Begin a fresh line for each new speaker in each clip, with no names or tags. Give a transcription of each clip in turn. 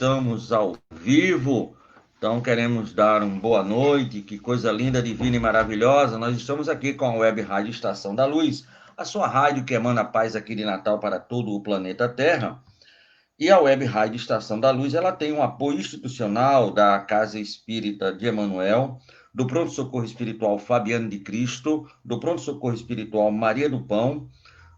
Estamos ao vivo, então queremos dar uma boa noite, que coisa linda, divina e maravilhosa. Nós estamos aqui com a Web Rádio Estação da Luz, a sua rádio que emana paz aqui de Natal para todo o planeta Terra. E a Web Rádio Estação da Luz, ela tem um apoio institucional da Casa Espírita de Emanuel, do Pronto Socorro Espiritual Fabiano de Cristo, do Pronto Socorro Espiritual Maria do Pão,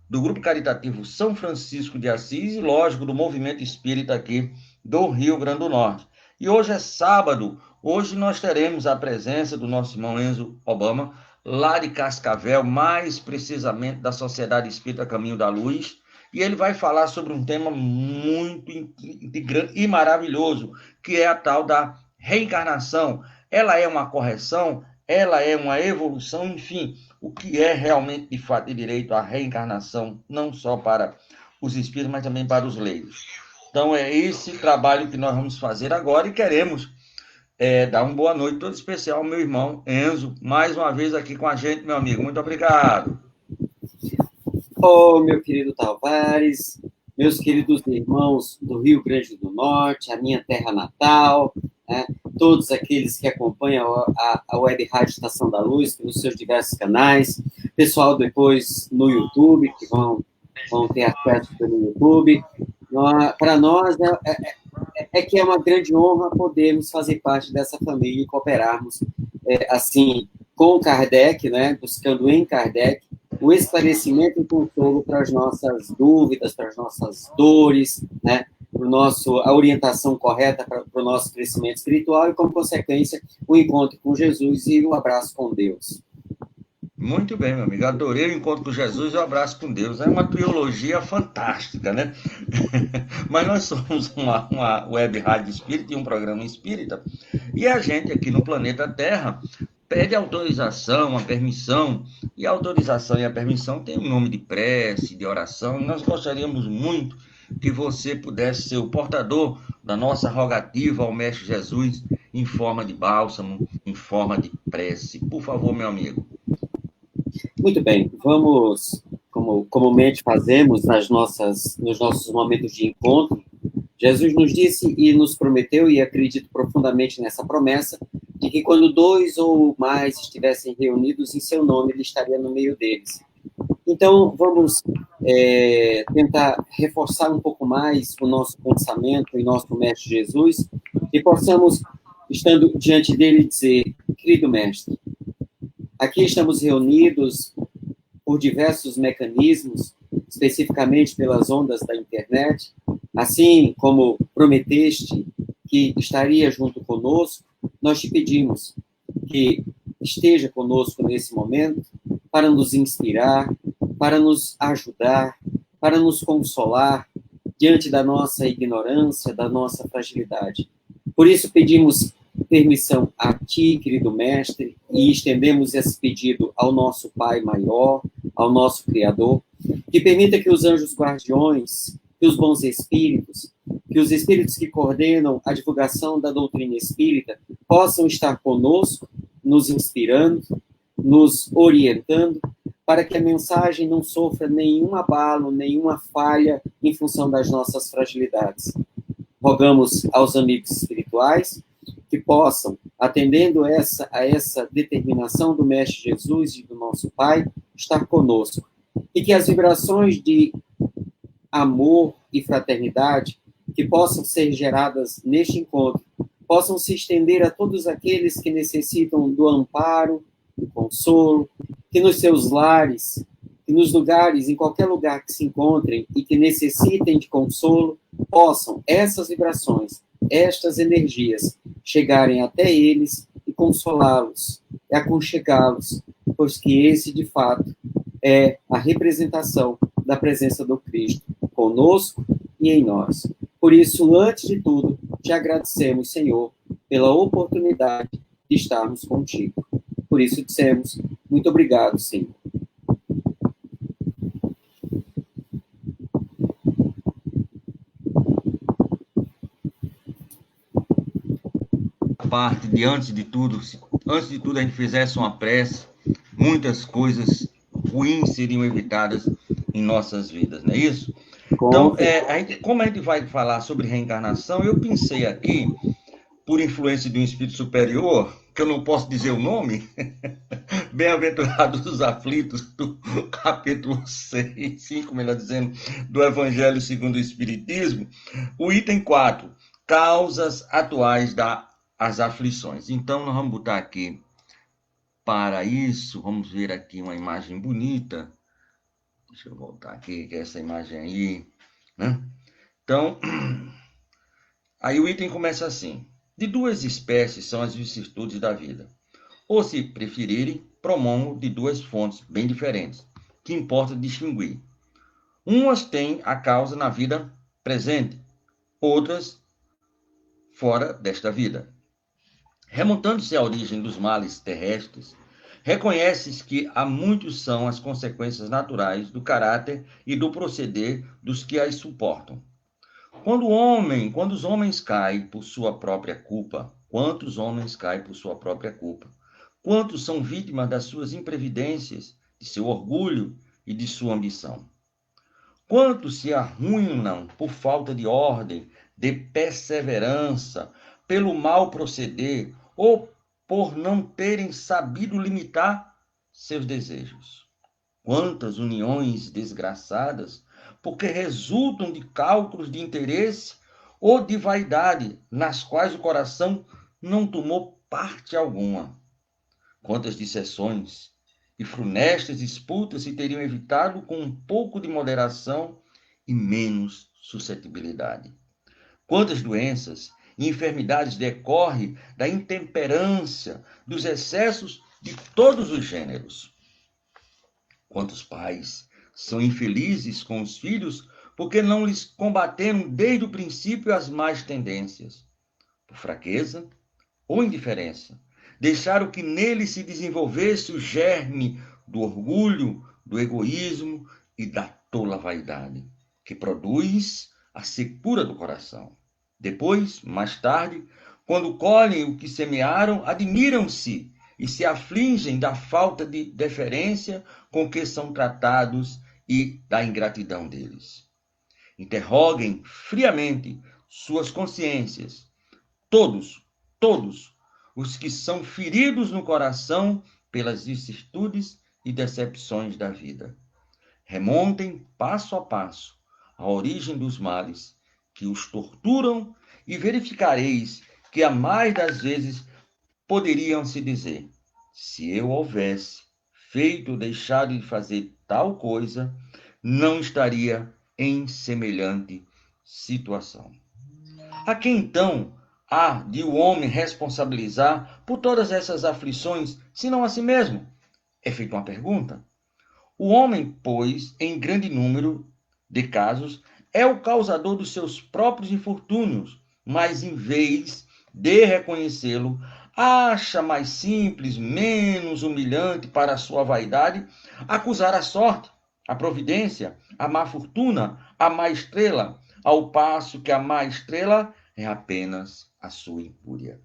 do Grupo Caritativo São Francisco de Assis e, lógico, do Movimento Espírita aqui do Rio Grande do Norte. E hoje é sábado, hoje nós teremos a presença do nosso irmão Enzo Obama, lá de Cascavel, mais precisamente da Sociedade Espírita Caminho da Luz, e ele vai falar sobre um tema muito integrante e maravilhoso, que é a tal da reencarnação. Ela é uma correção, ela é uma evolução, enfim, o que é realmente, de fato e direito, a reencarnação, não só para os espíritos, mas também para os leigos. Então, é esse trabalho que nós vamos fazer agora e queremos dar uma boa noite todo especial ao meu irmão Enzo, mais uma vez aqui com a gente, meu amigo. Muito obrigado.
Oh, meu querido Tavares, meus queridos irmãos do Rio Grande do Norte, a minha terra natal, né? Todos aqueles que acompanham a Web Rádio Estação da Luz nos seus diversos canais, pessoal depois no YouTube, que vão ter acesso pelo YouTube. Para nós é que é uma grande honra podermos fazer parte dessa família e cooperarmos assim com Kardec, né? Buscando em Kardec o esclarecimento e consolo para as nossas dúvidas, para as nossas dores, né? A orientação correta para o nosso crescimento espiritual e, como consequência, o encontro com Jesus e o abraço com Deus.
Muito bem, meu amigo. Adorei o encontro com Jesus e o abraço com Deus. É uma trilogia fantástica, né? Mas nós somos uma web rádio espírita e um programa espírita. E a gente aqui no planeta Terra pede autorização, a permissão. E a autorização e a permissão tem um nome de prece, de oração. E nós gostaríamos muito que você pudesse ser o portador da nossa rogativa ao Mestre Jesus em forma de bálsamo, em forma de prece. Por favor, meu amigo.
Muito bem, vamos, como comumente fazemos nos nossos momentos de encontro, Jesus nos disse e nos prometeu, e acredito profundamente nessa promessa, de que quando 2 ou mais estivessem reunidos em seu nome, ele estaria no meio deles. Então, vamos tentar reforçar um pouco mais o nosso pensamento em nosso Mestre Jesus, e possamos, estando diante dele, dizer: querido Mestre, aqui estamos reunidos por diversos mecanismos, especificamente pelas ondas da internet, assim como prometeste que estaria junto conosco, nós te pedimos que esteja conosco nesse momento para nos inspirar, para nos ajudar, para nos consolar diante da nossa ignorância, da nossa fragilidade. Por isso pedimos permissão a ti, querido mestre, e estendemos esse pedido ao nosso Pai maior, ao nosso Criador, que permita que os anjos guardiões, que os bons espíritos, que os espíritos que coordenam a divulgação da doutrina espírita possam estar conosco, nos inspirando, nos orientando, para que a mensagem não sofra nenhum abalo, nenhuma falha em função das nossas fragilidades. Rogamos aos amigos espirituais que possam, atendendo a essa determinação do Mestre Jesus e do nosso Pai, estar conosco. E que as vibrações de amor e fraternidade que possam ser geradas neste encontro possam se estender a todos aqueles que necessitam do amparo, do consolo, que nos seus lares, que nos lugares, em qualquer lugar que se encontrem e que necessitem de consolo, possam essas vibrações, estas energias, chegarem até eles e consolá-los, e aconchegá-los, pois que esse, de fato, é a representação da presença do Cristo conosco e em nós. Por isso, antes de tudo, te agradecemos, Senhor, pela oportunidade de estarmos contigo. Por isso, dissemos, muito obrigado, Senhor.
Parte de antes de tudo a gente fizesse uma prece, muitas coisas ruins seriam evitadas em nossas vidas, não é isso? Então, como a gente vai falar sobre reencarnação, eu pensei aqui, por influência de um espírito superior, que eu não posso dizer o nome, Bem-aventurados os aflitos, do capítulo 6, 5, melhor dizendo, do Evangelho segundo o Espiritismo, o item 4, causas atuais das aflições. Então, nós vamos botar aqui, para isso, vamos ver aqui uma imagem bonita. Deixa eu voltar aqui, que é essa imagem aí, né? Então, aí o item começa assim: de duas espécies são as vicissitudes da vida. Ou, se preferirem, promongo de duas fontes bem diferentes, que importa distinguir. Umas têm a causa na vida presente, outras fora desta vida. Remontando-se à origem dos males terrestres, reconheces que há muitos são as consequências naturais do caráter e do proceder dos que as suportam. Quando os homens caem por sua própria culpa, quantos homens caem por sua própria culpa? Quantos são vítimas das suas imprevidências, de seu orgulho e de sua ambição? Quantos se arruinam por falta de ordem, de perseverança, pelo mal proceder ou por não terem sabido limitar seus desejos? Quantas uniões desgraçadas, porque resultam de cálculos de interesse ou de vaidade, nas quais o coração não tomou parte alguma? Quantas dissessões e funestas disputas se teriam evitado com um pouco de moderação e menos suscetibilidade? Quantas doenças e enfermidades decorrem da intemperância, dos excessos de todos os gêneros? Quantos pais são infelizes com os filhos porque não lhes combateram desde o princípio as más tendências? Por fraqueza ou indiferença, deixaram que nele se desenvolvesse o germe do orgulho, do egoísmo e da tola vaidade, que produz a secura do coração. Depois, mais tarde, quando colhem o que semearam, admiram-se e se afligem da falta de deferência com que são tratados e da ingratidão deles. Interroguem friamente suas consciências, todos os que são feridos no coração pelas vicissitudes e decepções da vida. Remontem passo a passo a origem dos males que os torturam e verificareis que a mais das vezes poderiam se dizer: se eu houvesse feito ou deixado de fazer tal coisa, não estaria em semelhante situação. A quem então há de o homem responsabilizar por todas essas aflições, senão a si mesmo? É feita uma pergunta. O homem, pois, em grande número de casos, é o causador dos seus próprios infortúnios, mas em vez de reconhecê-lo, acha mais simples, menos humilhante para a sua vaidade, acusar a sorte, a providência, a má fortuna, a má estrela, ao passo que a má estrela é apenas a sua incúria.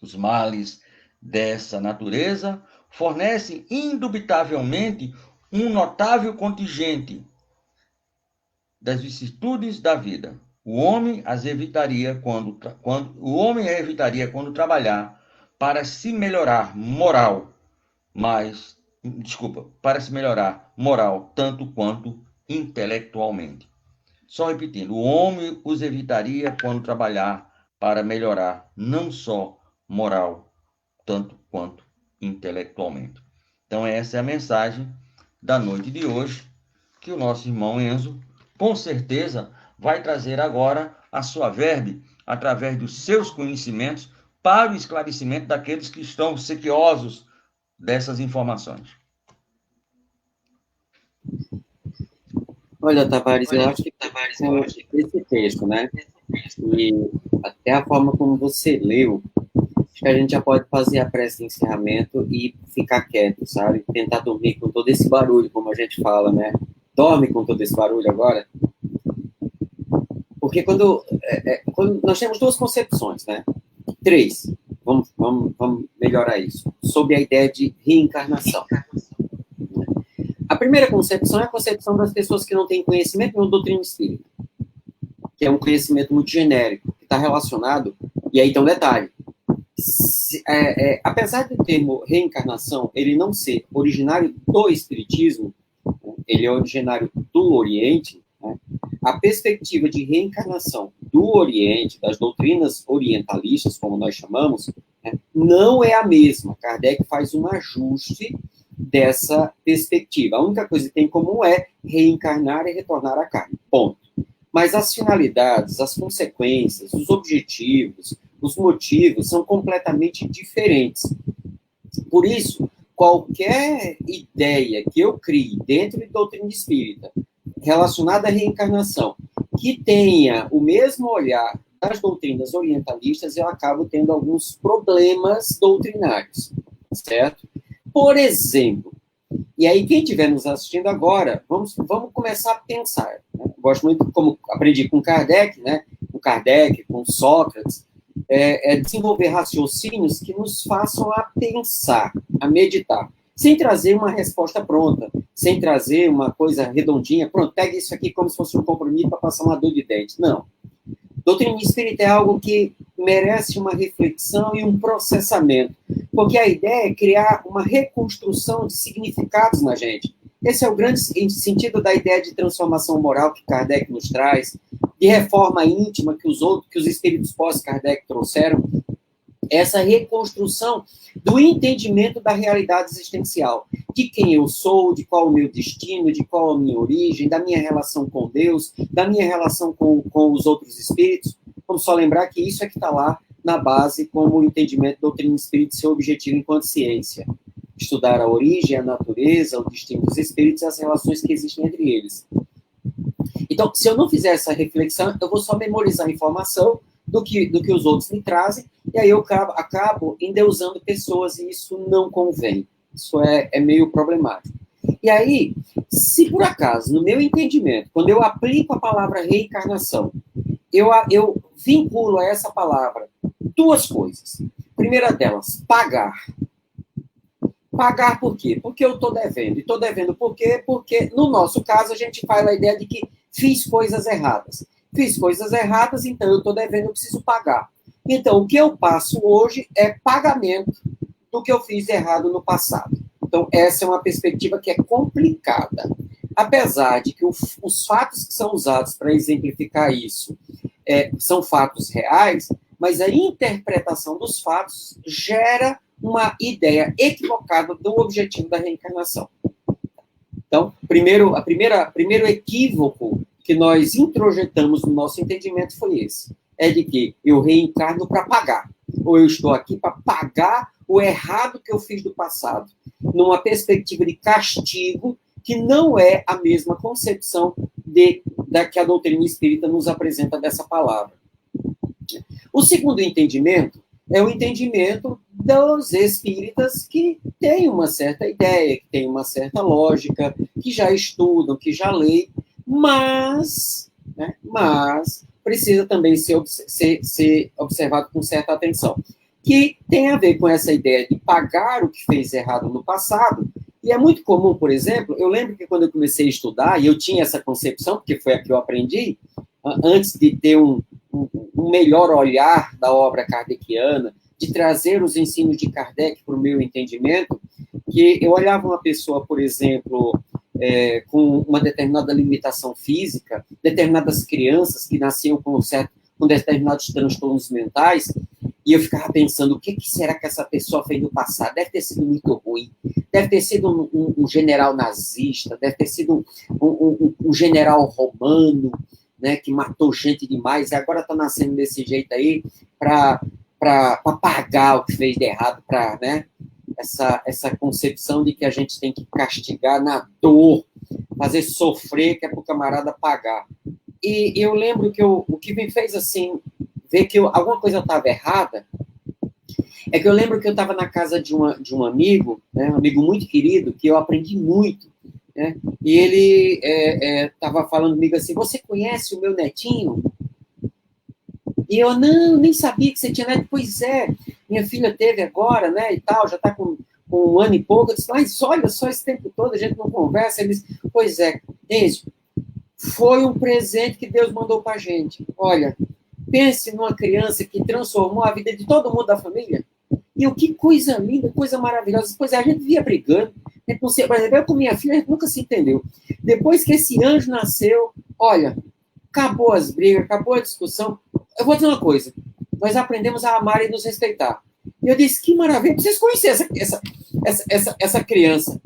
Os males dessa natureza fornecem indubitavelmente um notável contingente das vicissitudes da vida. O homem as evitaria quando trabalhar para se melhorar para se melhorar moral tanto quanto intelectualmente. Só repetindo, o homem os evitaria quando trabalhar para melhorar não só moral, tanto quanto intelectualmente. Então, essa é a mensagem da noite de hoje, que o nosso irmão Enzo, com certeza, vai trazer agora a sua verbe, através dos seus conhecimentos, para o esclarecimento daqueles que estão sequiosos dessas informações.
Olha, Tavares, eu acho que esse texto, né? E até a forma como você leu, acho que a gente já pode fazer a prece de encerramento e ficar quieto, sabe? Tentar dormir com todo esse barulho, como a gente fala, né? Dorme com todo esse barulho agora. Porque quando nós temos duas concepções, né? 3, vamos melhorar isso, sobre a ideia de reencarnação. A primeira concepção é a concepção das pessoas que não têm conhecimento nenhum da doutrina espírita, que é um conhecimento muito genérico, que está relacionado, e aí tem um detalhe, apesar do termo reencarnação ele não ser originário do espiritismo, ele é originário do Oriente, né? A perspectiva de reencarnação do Oriente, das doutrinas orientalistas, como nós chamamos, né, não é a mesma. Kardec faz um ajuste dessa perspectiva. A única coisa que tem em comum é reencarnar e retornar à carne. Ponto. Mas as finalidades, as consequências, os objetivos, os motivos são completamente diferentes. Por isso, qualquer ideia que eu crie dentro de doutrina espírita relacionada à reencarnação, que tenha o mesmo olhar das doutrinas orientalistas, eu acabo tendo alguns problemas doutrinários, certo? Por exemplo, e aí quem estiver nos assistindo agora, vamos começar a pensar. Né? Gosto muito, como aprendi com Kardec, né? Com Kardec, com Sócrates, desenvolver raciocínios que nos façam a pensar, a meditar, sem trazer uma resposta pronta, sem trazer uma coisa redondinha, pronto, pega isso aqui como se fosse um compromisso para passar uma dor de dente. Não. Doutrina espírita é algo que merece uma reflexão e um processamento, porque a ideia é criar uma reconstrução de significados na gente. Esse é o grande sentido da ideia de transformação moral que Kardec nos traz, de reforma íntima que os espíritos pós-Kardec trouxeram, essa reconstrução do entendimento da realidade existencial, de quem eu sou, de qual o meu destino, de qual a minha origem, da minha relação com Deus, da minha relação com os outros espíritos. Vamos só lembrar que isso é que está lá na base como o entendimento da doutrina espírita, seu objetivo enquanto ciência. Estudar a origem, a natureza, o destino dos espíritos e as relações que existem entre eles. Então, se eu não fizer essa reflexão, eu vou só memorizar a informação do que os outros me trazem, e aí eu acabo endeusando pessoas, e isso não convém. Isso é meio problemático. E aí, se por acaso, no meu entendimento, quando eu aplico a palavra reencarnação, eu vinculo a essa palavra duas coisas. Primeira delas, pagar. Pagar por quê? Porque eu estou devendo. E estou devendo por quê? Porque, no nosso caso, a gente faz a ideia de que fiz coisas erradas. Fiz coisas erradas, então eu estou devendo, eu preciso pagar. Então, o que eu passo hoje é pagamento do que eu fiz errado no passado. Então, essa é uma perspectiva que é complicada. Apesar de que os fatos que são usados para exemplificar isso são fatos reais, mas a interpretação dos fatos gera uma ideia equivocada do objetivo da reencarnação. Então, primeiro equívoco que nós introjetamos no nosso entendimento foi esse. É de que eu reencarno para pagar. Ou eu estou aqui para pagar o errado que eu fiz do passado. Numa perspectiva de castigo, que não é a mesma concepção da que a doutrina espírita nos apresenta dessa palavra. O segundo entendimento é o entendimento dos espíritas que têm uma certa ideia, que têm uma certa lógica, que já estudam, que já leem, mas precisa também ser observado com certa atenção, que tem a ver com essa ideia de pagar o que fez errado no passado. E é muito comum, por exemplo, eu lembro que quando eu comecei a estudar, e eu tinha essa concepção, porque foi a que eu aprendi, antes de ter um melhor olhar da obra kardeciana, de trazer os ensinos de Kardec para o meu entendimento, que eu olhava uma pessoa, por exemplo, com uma determinada limitação física, determinadas crianças que nasciam com determinados transtornos mentais, e eu ficava pensando, o que será que essa pessoa fez no passado? Deve ter sido muito ruim, deve ter sido um general nazista, deve ter sido um general romano, né, que matou gente demais, e agora está nascendo desse jeito aí para pagar o que fez de errado, para, né, essa concepção de que a gente tem que castigar na dor, fazer sofrer, que é para o camarada pagar. E eu lembro que o que me fez, assim, ver que alguma coisa estava errada, é que eu lembro que eu estava na casa de um amigo, né, um amigo muito querido, que eu aprendi muito, né, e ele estava falando comigo assim, você conhece o meu netinho? E eu, não, nem sabia que você tinha neto. Pois é, minha filha teve agora, né, e tal, já está com um ano e pouco, eu disse, mas olha só, esse tempo todo a gente não conversa. Ele disse, pois é, Enzo, foi um presente que Deus mandou para a gente. Olha, pense numa criança que transformou a vida de todo mundo da família. E o que coisa linda, coisa maravilhosa. Pois é, a gente via brigando. Por exemplo, eu com minha filha, a gente nunca se entendeu. Depois que esse anjo nasceu, olha, acabou as brigas, acabou a discussão. Eu vou dizer uma coisa, nós aprendemos a amar e nos respeitar. E eu disse, que maravilha, preciso conhecer essa criança.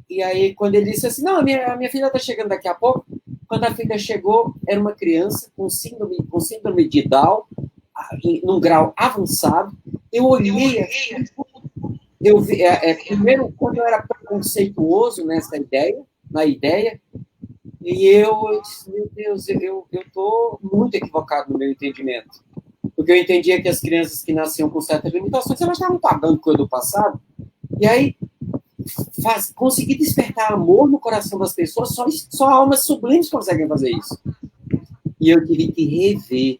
E aí, quando ele disse assim, não, a minha filha está chegando daqui a pouco, quando a filha chegou, era uma criança com síndrome de Down, num grau avançado. Eu olhei assim, eu vi, primeiro, quando eu era preconceituoso na ideia, e eu disse, meu Deus, eu estou muito equivocado no meu entendimento. Porque eu entendia que as crianças que nasciam com certas limitações, elas estavam pagando coisa do passado. E aí, conseguir despertar amor no coração das pessoas, só almas sublimes conseguem fazer isso. E eu tive que rever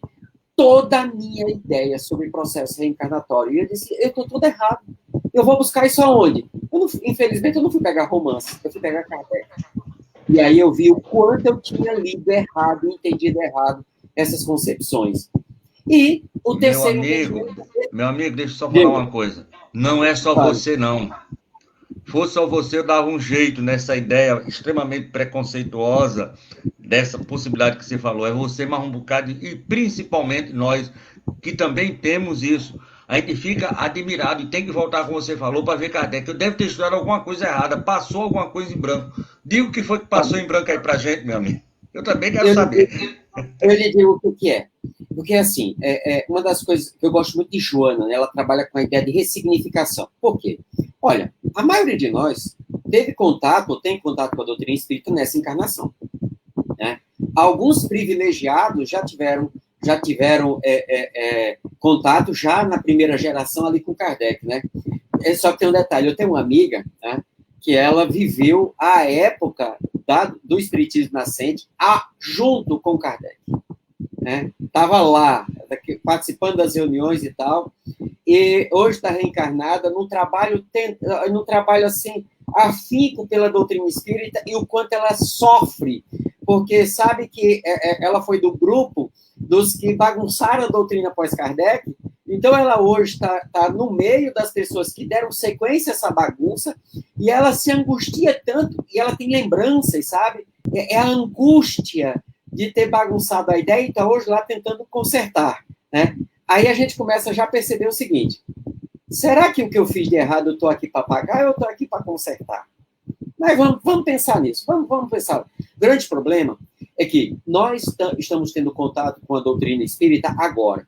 toda a minha ideia sobre processo reencarnatório. E eu disse, eu estou tudo errado. Eu vou buscar isso aonde? Infelizmente, eu não fui pegar romance, eu fui pegar Kardec. E aí eu vi o quanto eu tinha lido errado, entendido errado essas concepções. E o terceiro...
Meu amigo, deixa eu só falar uma coisa. Não é só você, não. Fosse só você, eu dava um jeito nessa ideia extremamente preconceituosa dessa possibilidade que você falou. É você, mais um bocado, e principalmente nós, que também temos isso. A gente fica admirado e tem que voltar, como você falou, para ver Kardec. Eu devo ter estudado alguma coisa errada, passou alguma coisa em branco. Diga o que foi que passou em branco aí para a gente, meu amigo. Eu também quero saber.
Eu lhe digo o que é. Porque, assim, uma das coisas que eu gosto muito de Joana, né, ela trabalha com a ideia de ressignificação. Por quê? Olha, a maioria de nós teve contato, ou tem contato com a doutrina espírita nessa encarnação. Né? Alguns privilegiados já tiveram contato já na primeira geração ali com Kardec, né? Só que tem um detalhe, eu tenho uma amiga, né, que ela viveu a época do espiritismo nascente junto com Kardec. Né? Estava lá, participando das reuniões e tal, e hoje está reencarnada num trabalho assim, afinco pela doutrina espírita, e o quanto ela sofre, porque sabe que ela foi do grupo dos que bagunçaram a doutrina pós-Kardec, então ela hoje está no meio das pessoas que deram sequência a essa bagunça, e ela se angustia tanto, e ela tem lembranças, sabe? É a angústia de ter bagunçado a ideia, e está hoje lá tentando consertar, né? Aí a gente começa já a perceber o seguinte, será que o que eu fiz de errado eu estou aqui para pagar ou eu estou aqui para consertar? Mas vamos pensar nisso, vamos pensar. O grande problema é que nós estamos tendo contato com a doutrina espírita agora.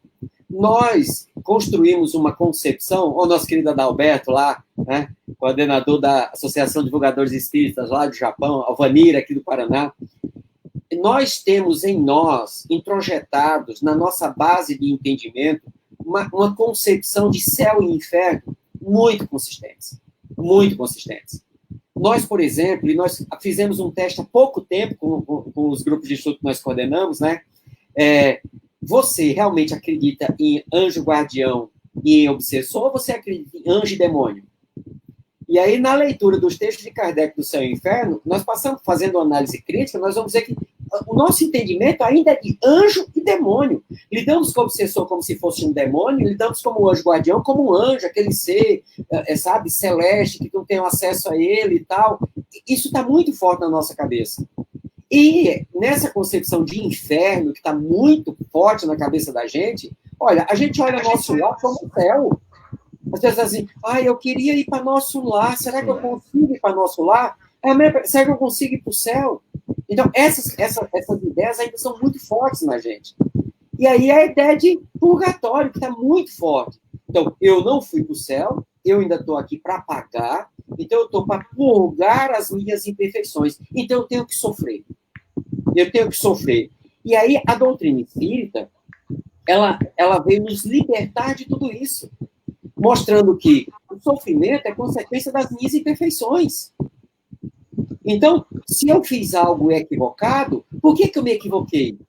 Nós construímos uma concepção, o nosso querido Adalberto lá, né, coordenador da Associação de Divulgadores Espíritas lá do Japão, Alvanira aqui do Paraná, nós temos em nós, introjetados na nossa base de entendimento, uma concepção de céu e inferno muito consistentes. Muito consistentes. Nós, por exemplo, e nós fizemos um teste há pouco tempo com os grupos de estudo que nós coordenamos, né? Você realmente acredita em anjo guardião e em obsessor, ou você acredita em anjo e demônio? E aí, na leitura dos textos de Kardec do Céu e Inferno, nós passamos fazendo uma análise crítica, nós vamos dizer que o nosso entendimento ainda é de anjo e demônio. Lidamos com o obsessor como se fosse um demônio, lidamos como o anjo guardião, como um anjo, aquele ser, sabe, celeste, que não tem acesso a ele e tal. Isso está muito forte na nossa cabeça. E nessa concepção de inferno, que está muito forte na cabeça da gente, olha, a gente olha o nosso lar como um céu. As pessoas assim, eu queria ir para nosso lar, será que eu consigo ir para nosso lar? Será que eu consigo ir para o céu? Então, essas ideias ainda são muito fortes na gente. E aí a ideia de purgatório, que está muito forte. Então, eu não fui para o céu, eu ainda estou aqui para pagar, então eu estou para purgar as minhas imperfeições. Então, eu tenho que sofrer. Eu tenho que sofrer. E aí, a doutrina espírita, ela veio nos libertar de tudo isso, mostrando que o sofrimento é consequência das minhas imperfeições. Então, se eu fiz algo equivocado, por que eu me equivoquei?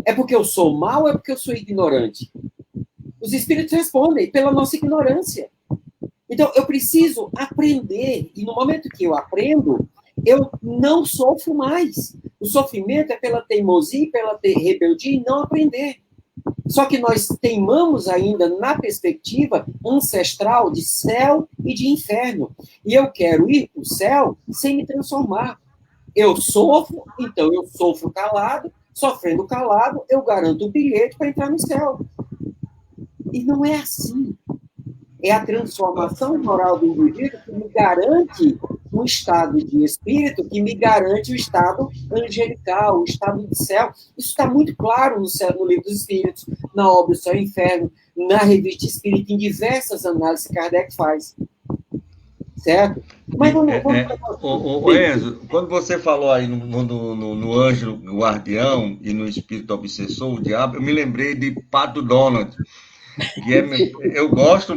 É porque eu sou mau ou é porque eu sou ignorante? Os espíritos respondem, pela nossa ignorância. Então, eu preciso aprender, e no momento que eu aprendo, eu não sofro mais. O sofrimento é pela teimosia e pela rebeldia e não aprender. Só que nós teimamos ainda na perspectiva ancestral de céu e de inferno. E eu quero ir para o céu sem me transformar. Eu sofro, então eu sofro calado, sofrendo calado, eu garanto o bilhete para entrar no céu. E não é assim. É a transformação moral do indivíduo que me garante um estado de espírito, que me garante o estado angelical, o estado do céu. Isso está muito claro no Livro dos Espíritos, na obra O Céu e o Inferno, na Revista Espírita, em diversas análises que Kardec faz. Certo? Mas vamos
Enzo, quando você falou aí no anjo guardião e no espírito obsessor, o diabo, eu me lembrei de Pato Donald. Eu gosto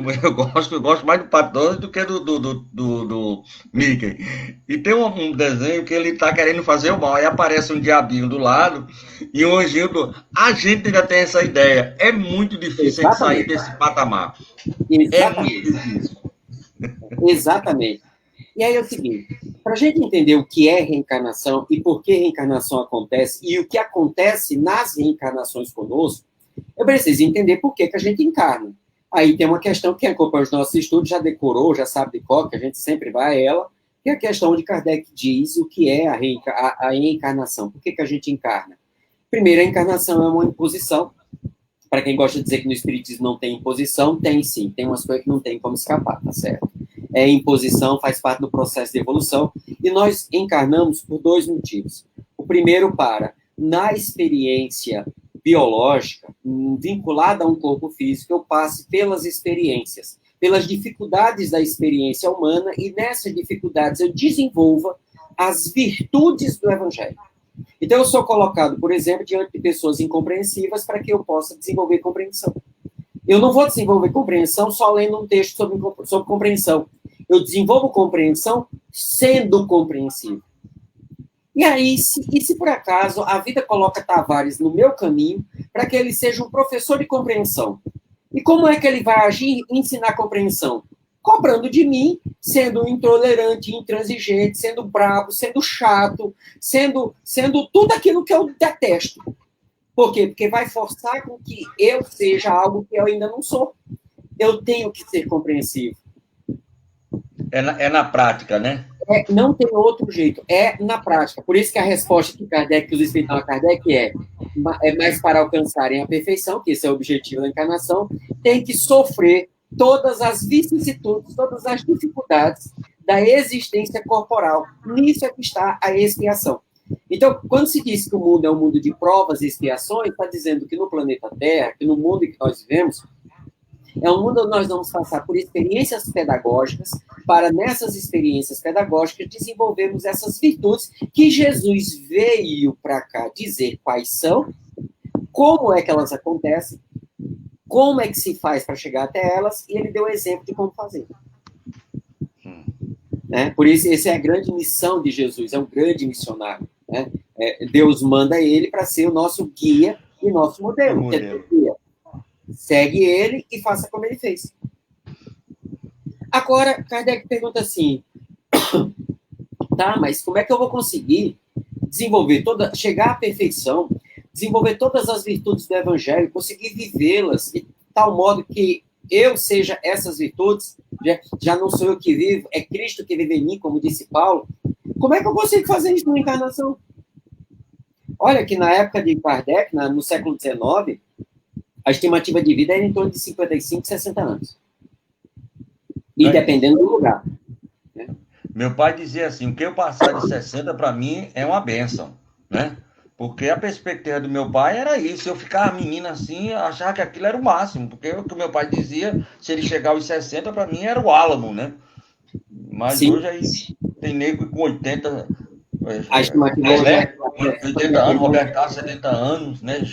mais do Pato Donald do que do Mickey. E tem um desenho que ele está querendo fazer o mal, aí aparece um diabinho do lado e um anjinho do... A gente já tem essa ideia. É muito difícil a gente sair desse patamar. É muito difícil.
Exatamente. E aí é o seguinte, para a gente entender o que é reencarnação e por que reencarnação acontece e o que acontece nas reencarnações conosco, eu preciso entender por que a gente encarna. Aí tem uma questão que quem acompanha os nossos estudos já decorou, já sabe de qual, que a gente sempre vai a ela, que é a questão onde Kardec diz o que é a reencarnação. Por que a gente encarna? Primeiro, a encarnação é uma imposição. Para quem gosta de dizer que no espiritismo não tem imposição, tem sim. Tem umas coisas que não tem como escapar, tá certo? Imposição faz parte do processo de evolução. E nós encarnamos por dois motivos. O primeiro, na experiência biológica, vinculada a um corpo físico, eu passe pelas experiências, pelas dificuldades da experiência humana, e nessas dificuldades eu desenvolva as virtudes do Evangelho. Então, eu sou colocado, por exemplo, diante de pessoas incompreensivas para que eu possa desenvolver compreensão. Eu não vou desenvolver compreensão só lendo um texto sobre compreensão. Eu desenvolvo compreensão sendo compreensivo. E aí, se por acaso a vida coloca Tavares no meu caminho para que ele seja um professor de compreensão? E como é que ele vai agir e ensinar compreensão? Cobrando de mim, sendo intolerante, intransigente, sendo bravo, sendo chato, sendo tudo aquilo que eu detesto. Por quê? Porque vai forçar com que eu seja algo que eu ainda não sou. Eu tenho que ser compreensivo.
É na prática, né?
Não tem outro jeito. É na prática. Por isso que a resposta que os espíritos dão a Kardec é mais para alcançarem a perfeição, que esse é o objetivo da encarnação, tem que sofrer todas as vicissitudes, todas as dificuldades da existência corporal. Nisso é que está a expiação. Então, quando se diz que o mundo é um mundo de provas e expiações, está dizendo que no planeta Terra, que no mundo em que nós vivemos, é um mundo onde nós vamos passar por experiências pedagógicas, para nessas experiências pedagógicas desenvolvermos essas virtudes que Jesus veio para cá dizer quais são, como é que elas acontecem, como é que se faz para chegar até elas, e ele deu exemplo de como fazer. Né? Por isso, essa é a grande missão de Jesus, é um grande missionário. Né? Deus manda ele para ser o nosso guia e nosso modelo. Segue ele e faça como ele fez. Agora, Kardec pergunta assim, tá, mas como é que eu vou conseguir chegar à perfeição, desenvolver todas as virtudes do Evangelho, conseguir vivê-las de tal modo que eu seja essas virtudes, já não sou eu que vivo, é Cristo que vive em mim, como disse Paulo. Como é que eu consigo fazer isso na encarnação? Olha que na época de Kardec, no século XIX, a estimativa de vida era em torno de 55, 60 anos. E dependendo do lugar. Né?
Meu pai dizia assim, o que eu passar de 60 para mim é uma bênção, né? Porque a perspectiva do meu pai era isso. Eu ficava menina assim, achava que aquilo era o máximo. Porque o que o meu pai dizia, se ele chegar aos 60, para mim era o álamo, né? Mas sim, hoje aí tem nego com 80...
A estimativa
80 anos, Roberto Carlos, 70 anos, né?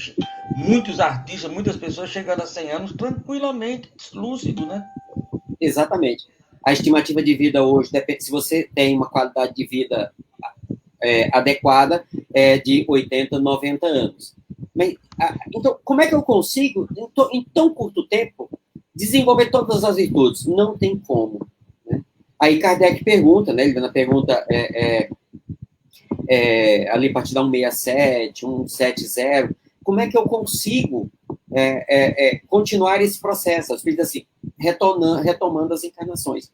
Muitos artistas, muitas pessoas chegando a 100 anos tranquilamente, lúcido, né?
Exatamente. A estimativa de vida hoje, se você tem uma qualidade de vida adequada, é de 80, 90 anos. Então, como é que eu consigo, em tão curto tempo, Desenvolver todas as virtudes. Não tem como. Né? Aí Kardec pergunta, né? Ele dá na pergunta ali a partir da 167, 170, como é que eu consigo continuar esse processo? As coisas assim, retomando as encarnações.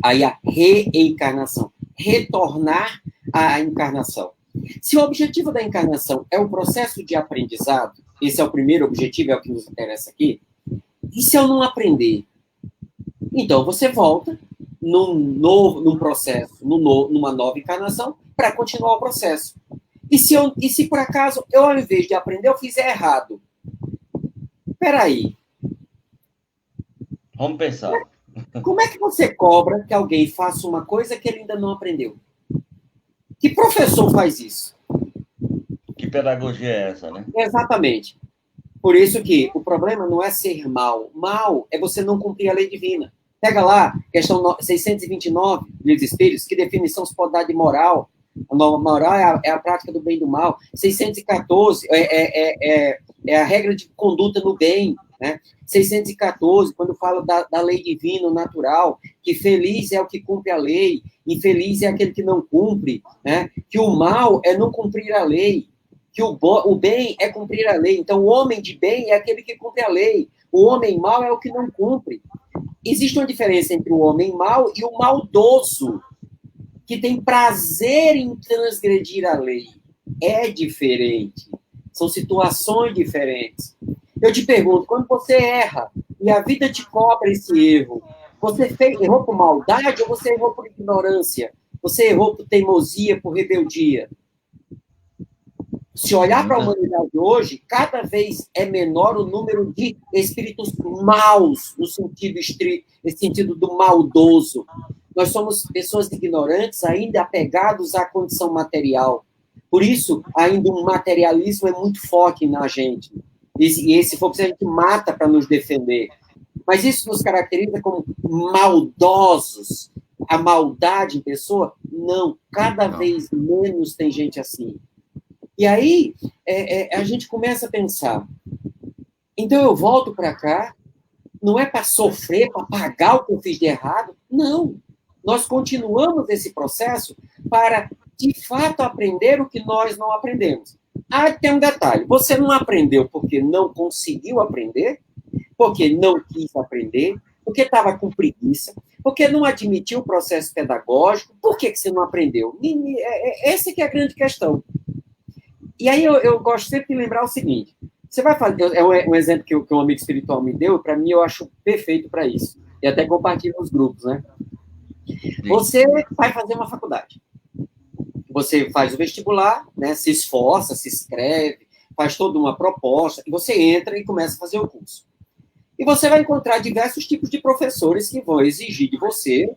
Aí a reencarnação, retornar à encarnação. Se o objetivo da encarnação é o processo de aprendizado, esse é o primeiro objetivo, é o que nos interessa aqui, e se eu não aprender? Então você volta num processo, numa nova encarnação, para continuar o processo. E se por acaso eu, ao invés de aprender, eu fizer errado? Espera aí.
Vamos pensar.
Como é que você cobra que alguém faça uma coisa que ele ainda não aprendeu? Que professor faz isso?
Que pedagogia é essa, né?
Exatamente. Por isso que o problema não é ser mal. Mal é você não cumprir a lei divina. Pega lá, questão 629 dos Espíritos, que definição se pode dar de moral. A moral é a prática do bem e do mal. 614 é a regra de conduta no bem. Né? 614, quando fala da lei divina, natural, que feliz é o que cumpre a lei, infeliz é aquele que não cumpre, né? Que o mal é não cumprir a lei, que o bem é cumprir a lei. Então, o homem de bem é aquele que cumpre a lei, o homem mau é o que não cumpre. Existe uma diferença entre o homem mau e o maldoso, que tem prazer em transgredir a lei. É diferente. São situações diferentes. Eu te pergunto, quando você erra e a vida te cobra esse erro, você errou por maldade ou você errou por ignorância? Você errou por teimosia, por rebeldia? Se olhar para a humanidade hoje, cada vez é menor o número de espíritos maus, no sentido estrito, no sentido do maldoso. Nós somos pessoas ignorantes, ainda apegados à condição material. Por isso, ainda o materialismo é muito forte na gente. E esse fogo a gente mata para nos defender. Mas isso nos caracteriza como maldosos. A maldade em pessoa? Não. Cada vez menos tem gente assim. E aí, a gente começa a pensar. Então, eu volto para cá, não é para sofrer, para pagar o que eu fiz de errado. Não. Nós continuamos esse processo para, de fato, aprender o que nós não aprendemos. Ah, tem um detalhe. Você não aprendeu porque não conseguiu aprender, porque não quis aprender, porque estava com preguiça, porque não admitiu o processo pedagógico. Por que você não aprendeu? Essa que é a grande questão. E aí eu gosto sempre de lembrar o seguinte. Você vai fazer... É um exemplo que um amigo espiritual me deu, para mim eu acho perfeito para isso. E até compartilho nos grupos, né? Você vai fazer uma faculdade. Você faz o vestibular, né, se esforça, se inscreve, faz toda uma proposta, e você entra e começa a fazer o curso. E você vai encontrar diversos tipos de professores que vão exigir de você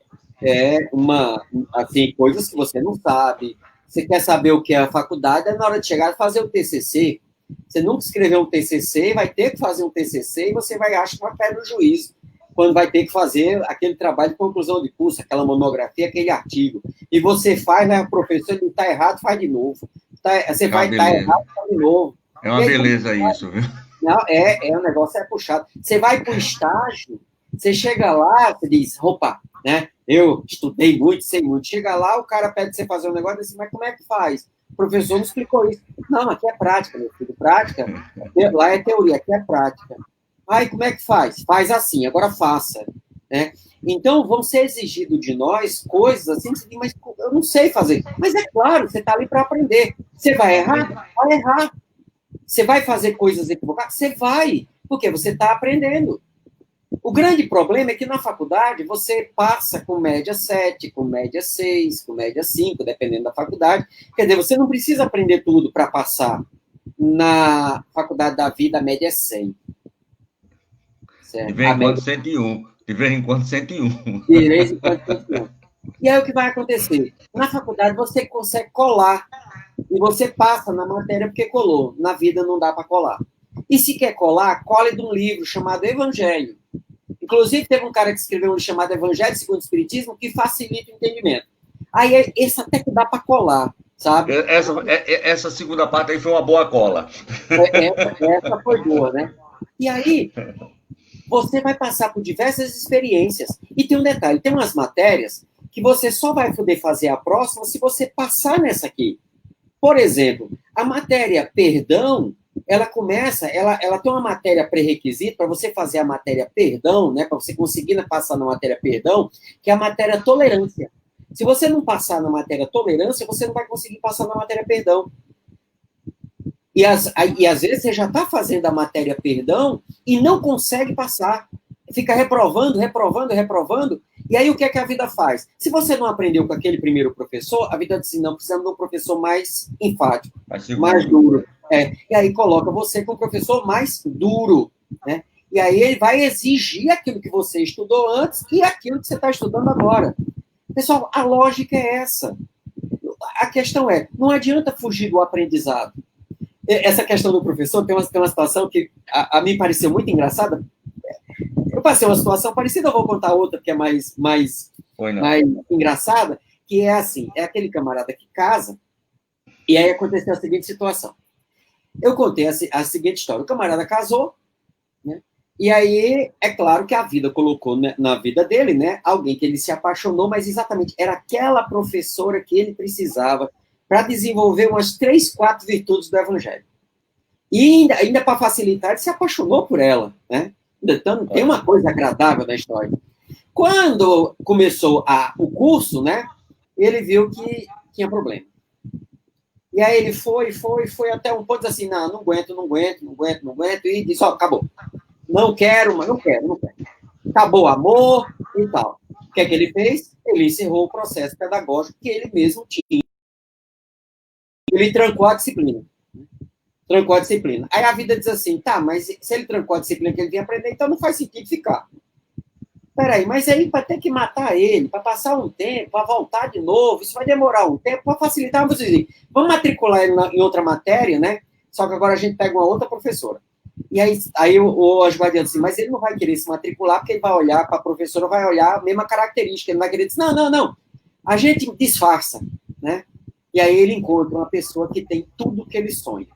coisas que você não sabe. Você quer saber o que é a faculdade, é na hora de chegar e fazer o TCC. Você nunca escreveu um TCC, vai ter que fazer um TCC e você vai achar uma pedra no juízo quando vai ter que fazer aquele trabalho de conclusão de curso, aquela monografia, aquele artigo. E você faz, né, o professor, ele está errado, faz de novo. Você vai estar errado, faz de novo.
É uma beleza isso, viu?
Não, o negócio é puxado. Você vai para o estágio, você chega lá, você diz, opa, né, eu estudei muito, sei muito. Chega lá, o cara pede você fazer um negócio, e diz, mas como é que faz? O professor não explicou isso. Não, aqui é prática, meu filho. Prática, lá é teoria, aqui é prática. Aí, como é que faz? Faz assim, agora faça. Né? Então, vão ser exigido de nós coisas assim, você diz, mas eu não sei fazer. Mas é claro, você está ali para aprender. Você vai errar? Vai errar. Você vai fazer coisas equivocadas? Você vai, porque você está aprendendo. O grande problema é que na faculdade você passa com média 7, com média 6, com média 5, dependendo da faculdade. Quer dizer, você não precisa aprender tudo para passar. Na faculdade da vida, a média é 100.
Certo? De vez em quando 101. De vez em quando 101.
De vez em quando 101. E aí o que vai acontecer? Na faculdade você consegue colar. E você passa na matéria porque colou. Na vida não dá para colar. E se quer colar, cole de um livro chamado Evangelho. Inclusive, teve um cara que escreveu um livro chamado Evangelho segundo o Espiritismo que facilita o entendimento. Aí, esse até que dá para colar, sabe?
Essa segunda parte aí foi uma boa cola.
Essa foi boa, né? E aí, você vai passar por diversas experiências. E tem um detalhe, tem umas matérias que você só vai poder fazer a próxima se você passar nessa aqui. Por exemplo, a matéria perdão, ela começa, ela tem uma matéria pré-requisito para você fazer a matéria perdão, né, para você conseguir passar na matéria perdão, que é a matéria tolerância. Se você não passar na matéria tolerância, você não vai conseguir passar na matéria perdão. E às vezes você já está fazendo a matéria perdão e não consegue passar. Fica reprovando, e aí o que é que a vida faz? Se você não aprendeu com aquele primeiro professor, a vida diz assim, não, precisamos de um professor mais enfático, mais duro. E aí coloca você com um professor mais duro, né? E aí ele vai exigir aquilo que você estudou antes e aquilo que você está estudando agora. Pessoal, a lógica é essa. A questão é, não adianta fugir do aprendizado. Essa questão do professor tem uma situação que a mim pareceu muito engraçada. Eu passei uma situação parecida, eu vou contar outra que é mais engraçada, que é assim, é aquele camarada que casa, e aí aconteceu a seguinte situação. Eu contei a seguinte história. O camarada casou, né? E aí, é claro que a vida colocou na vida dele, né, alguém que ele se apaixonou, mas exatamente era aquela professora que ele precisava para desenvolver umas 3, 4 virtudes do evangelho. E ainda para facilitar, ele se apaixonou por ela, né? Então, tem uma coisa agradável na história. Quando começou o curso, né, ele viu que tinha problema. E aí ele foi até um ponto assim, não aguento, e disse, acabou. Não quero. Acabou o amor e tal. O que é que ele fez? Ele encerrou o processo pedagógico que ele mesmo tinha. Ele trancou a disciplina. Aí a vida diz assim, tá, mas se ele trancou a disciplina que ele vinha aprender, então não faz sentido ficar. Peraí, mas aí para ter que matar ele, para passar um tempo, para voltar de novo, isso vai demorar um tempo, para facilitar, vamos matricular ele em outra matéria, né? Só que agora a gente pega uma outra professora. E aí o Oswaldo diz assim, mas ele não vai querer se matricular, porque ele vai olhar para a professora, vai olhar a mesma característica, ele vai querer dizer, não, a gente disfarça, né? E aí ele encontra uma pessoa que tem tudo que ele sonha.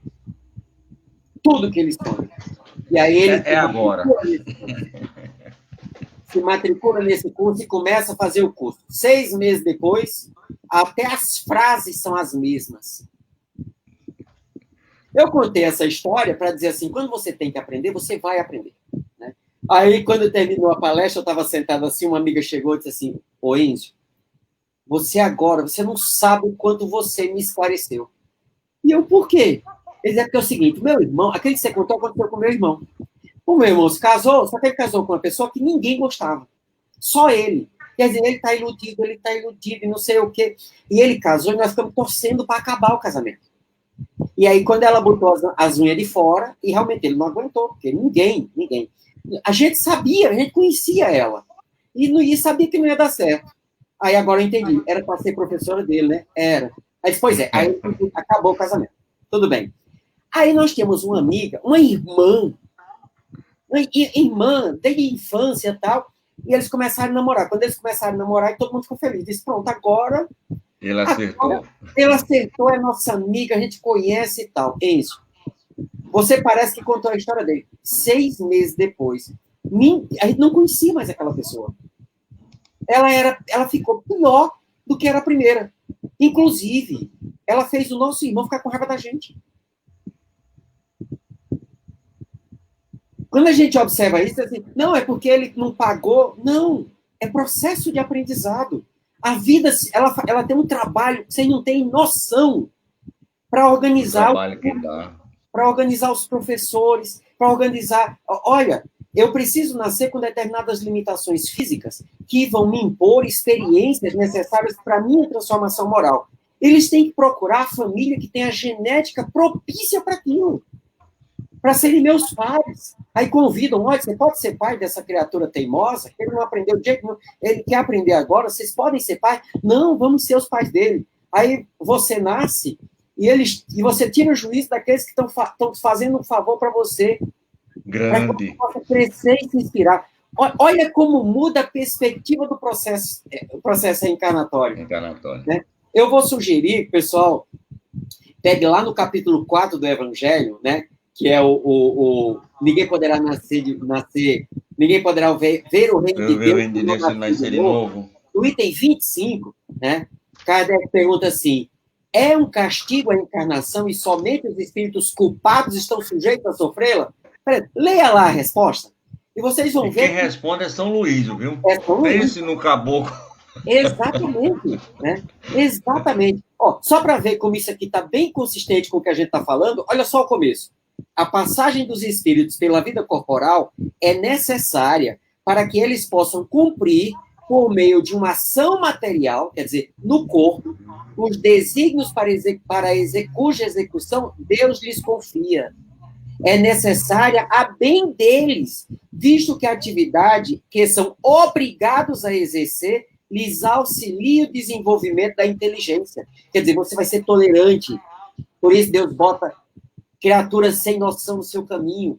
E aí ele
agora.
Se matricula nesse curso e começa a fazer o curso. 6 meses depois, até as frases são as mesmas. Eu contei essa história para dizer assim, quando você tem que aprender, você vai aprender. Né? Aí, quando terminou a palestra, eu estava sentado assim, uma amiga chegou e disse assim, ô Enzo, você não sabe o quanto você me esclareceu. E eu, por quê? Ele disse, porque é o seguinte, meu irmão, aquele que você contou aconteceu com o meu irmão. O meu irmão se casou, só que ele casou com uma pessoa que ninguém gostava. Só ele. Quer dizer, ele está iludido, e não sei o quê. E ele casou e nós ficamos torcendo para acabar o casamento. E aí, quando ela botou as unhas de fora, e realmente ele não aguentou, porque ninguém. A gente sabia, a gente conhecia ela. E sabia que não ia dar certo. Aí agora eu entendi. Era para ser professora dele, né? Era. Aí disse, pois é. Aí acabou o casamento. Tudo bem. Aí nós temos uma amiga, uma irmã, desde a infância e tal, e eles começaram a namorar. Quando eles começaram a namorar, todo mundo ficou feliz. Disse, pronto, agora...
Ele acertou.
Ele acertou, é nossa amiga, a gente conhece e tal. Enzo, você parece que contou a história dele. 6 meses depois, a gente não conhecia mais aquela pessoa. Ela ficou pior do que era a primeira. Inclusive, ela fez o nosso irmão ficar com raiva da gente. Quando a gente observa isso, assim, não, é porque ele não pagou. Não, é processo de aprendizado. A vida, ela tem um trabalho que vocês não têm noção para organizar. Para organizar os professores, para organizar. Olha, eu preciso nascer com determinadas limitações físicas que vão me impor experiências necessárias para a minha transformação moral. Eles têm que procurar a família que tem a genética propícia para aquilo, para serem meus pais. Aí convidam, olha, você pode ser pai dessa criatura teimosa, que ele não aprendeu de jeito nenhum, ele quer aprender agora, vocês podem ser pai? Não, vamos ser os pais dele. Aí você nasce e você tira o juízo daqueles que estão fazendo um favor para você.
Grande.
Para que você possa crescer e se inspirar. Olha como muda a perspectiva do processo reencarnatório. Né? Eu vou sugerir, pessoal, pegue lá no capítulo 4 do Evangelho, né? Que é o ninguém poderá nascer ninguém poderá ver o reino de
ver o
Deus
reino de Deus se nascer de novo.
No item 25, né, Kardec pergunta assim, é um castigo a encarnação e somente os espíritos culpados estão sujeitos a sofrê-la? Leia lá a resposta. E vocês vão
E
ver...
quem responde é São Luís, viu?
É São Luís.
Pense no caboclo.
Exatamente, né? Exatamente. Ó, só para ver como isso aqui está bem consistente com o que a gente está falando, olha só o começo. A passagem dos espíritos pela vida corporal é necessária para que eles possam cumprir, por meio de uma ação material, quer dizer, no corpo, os desígnios cuja execução Deus lhes confia. É necessária a bem deles, visto que a atividade que são obrigados a exercer lhes auxilia o desenvolvimento da inteligência. Quer dizer, você vai ser tolerante. Por isso Deus bota criaturas sem noção no seu caminho.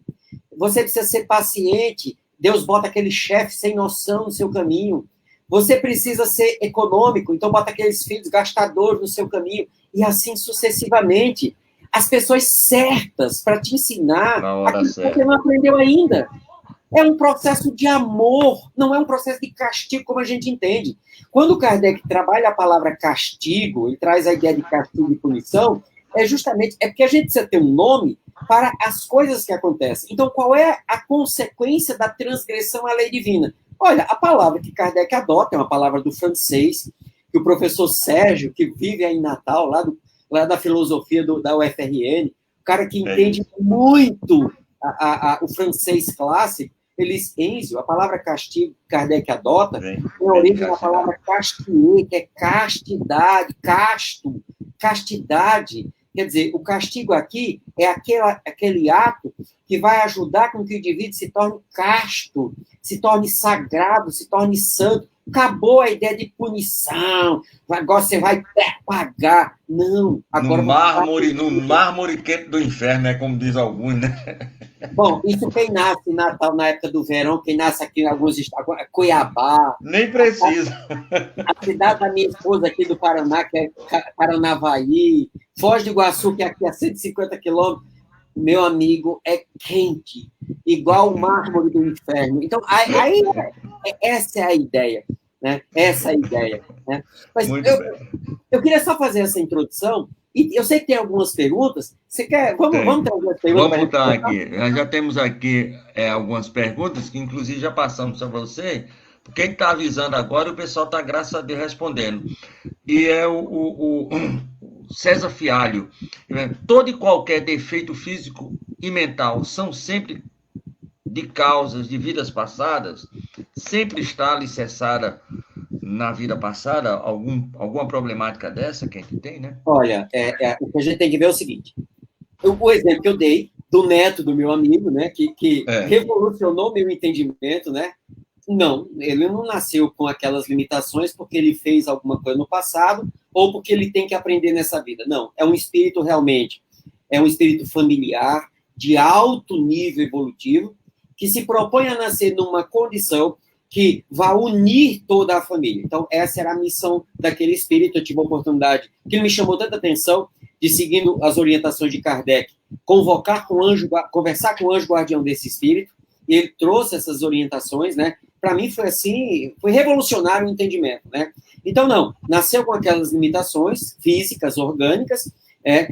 Você precisa ser paciente. Deus bota aquele chefe sem noção no seu caminho. Você precisa ser econômico, então bota aqueles filhos gastadores no seu caminho. E assim sucessivamente. As pessoas certas para te ensinar aquilo que você não aprendeu ainda. É um processo de amor, não é um processo de castigo, como a gente entende. Quando Kardec trabalha a palavra castigo, e traz a ideia de castigo e punição, é porque a gente precisa ter um nome para as coisas que acontecem. Então, qual é a consequência da transgressão à lei divina? Olha, a palavra que Kardec adota é uma palavra do francês, que o professor Sérgio, que vive aí em Natal, lá da filosofia da UFRN, o cara que entende muito o francês clássico, Enzio, a palavra castigo que Kardec adota, tem a origem da palavra castier, que é castidade, casto, castidade. Quer dizer, o castigo aqui é aquele ato que vai ajudar com que o indivíduo se torne casto, se torne sagrado, se torne santo. Acabou a ideia de punição, agora você vai pagar. Não. Agora
no mármore quente do inferno, né? Como diz alguns, né?
Bom, isso quem nasce em Natal, na época do verão, quem nasce aqui em alguns estados, Cuiabá.
Nem precisa.
A cidade da minha esposa aqui do Paraná, que é Paranavaí, Foz do Iguaçu, que é aqui a 150 quilômetros, meu amigo, é quente, igual o mármore do inferno. Então, aí essa é a ideia, né? Essa é a ideia. Né? Mas eu queria só fazer essa introdução, e eu sei que tem algumas perguntas. Você quer? Vamos ter algumas perguntas?
Vamos botar aqui. Nós já temos aqui algumas perguntas, que inclusive já passamos para você. Quem está avisando agora, o pessoal está, graças a Deus, respondendo. E é o César Fialho. Todo e qualquer defeito físico e mental são sempre de causas de vidas passadas? Sempre está alicerçada na vida passada alguma problemática dessa que a gente tem, né?
Olha, o que a gente tem que ver é o seguinte. O exemplo que eu dei do neto do meu amigo, né, que revolucionou meu entendimento, né? Não, ele não nasceu com aquelas limitações porque ele fez alguma coisa no passado ou porque ele tem que aprender nessa vida. Não, é um espírito realmente, é um espírito familiar, de alto nível evolutivo, que se propõe a nascer numa condição que vai unir toda a família. Então, essa era a missão daquele espírito. Eu tive a oportunidade, que me chamou tanta atenção, de, seguindo as orientações de Kardec, convocar com o anjo, conversar com o anjo guardião desse espírito, e ele trouxe essas orientações, né? Para mim foi assim, foi revolucionário o entendimento, né? Então, não, nasceu com aquelas limitações físicas, orgânicas.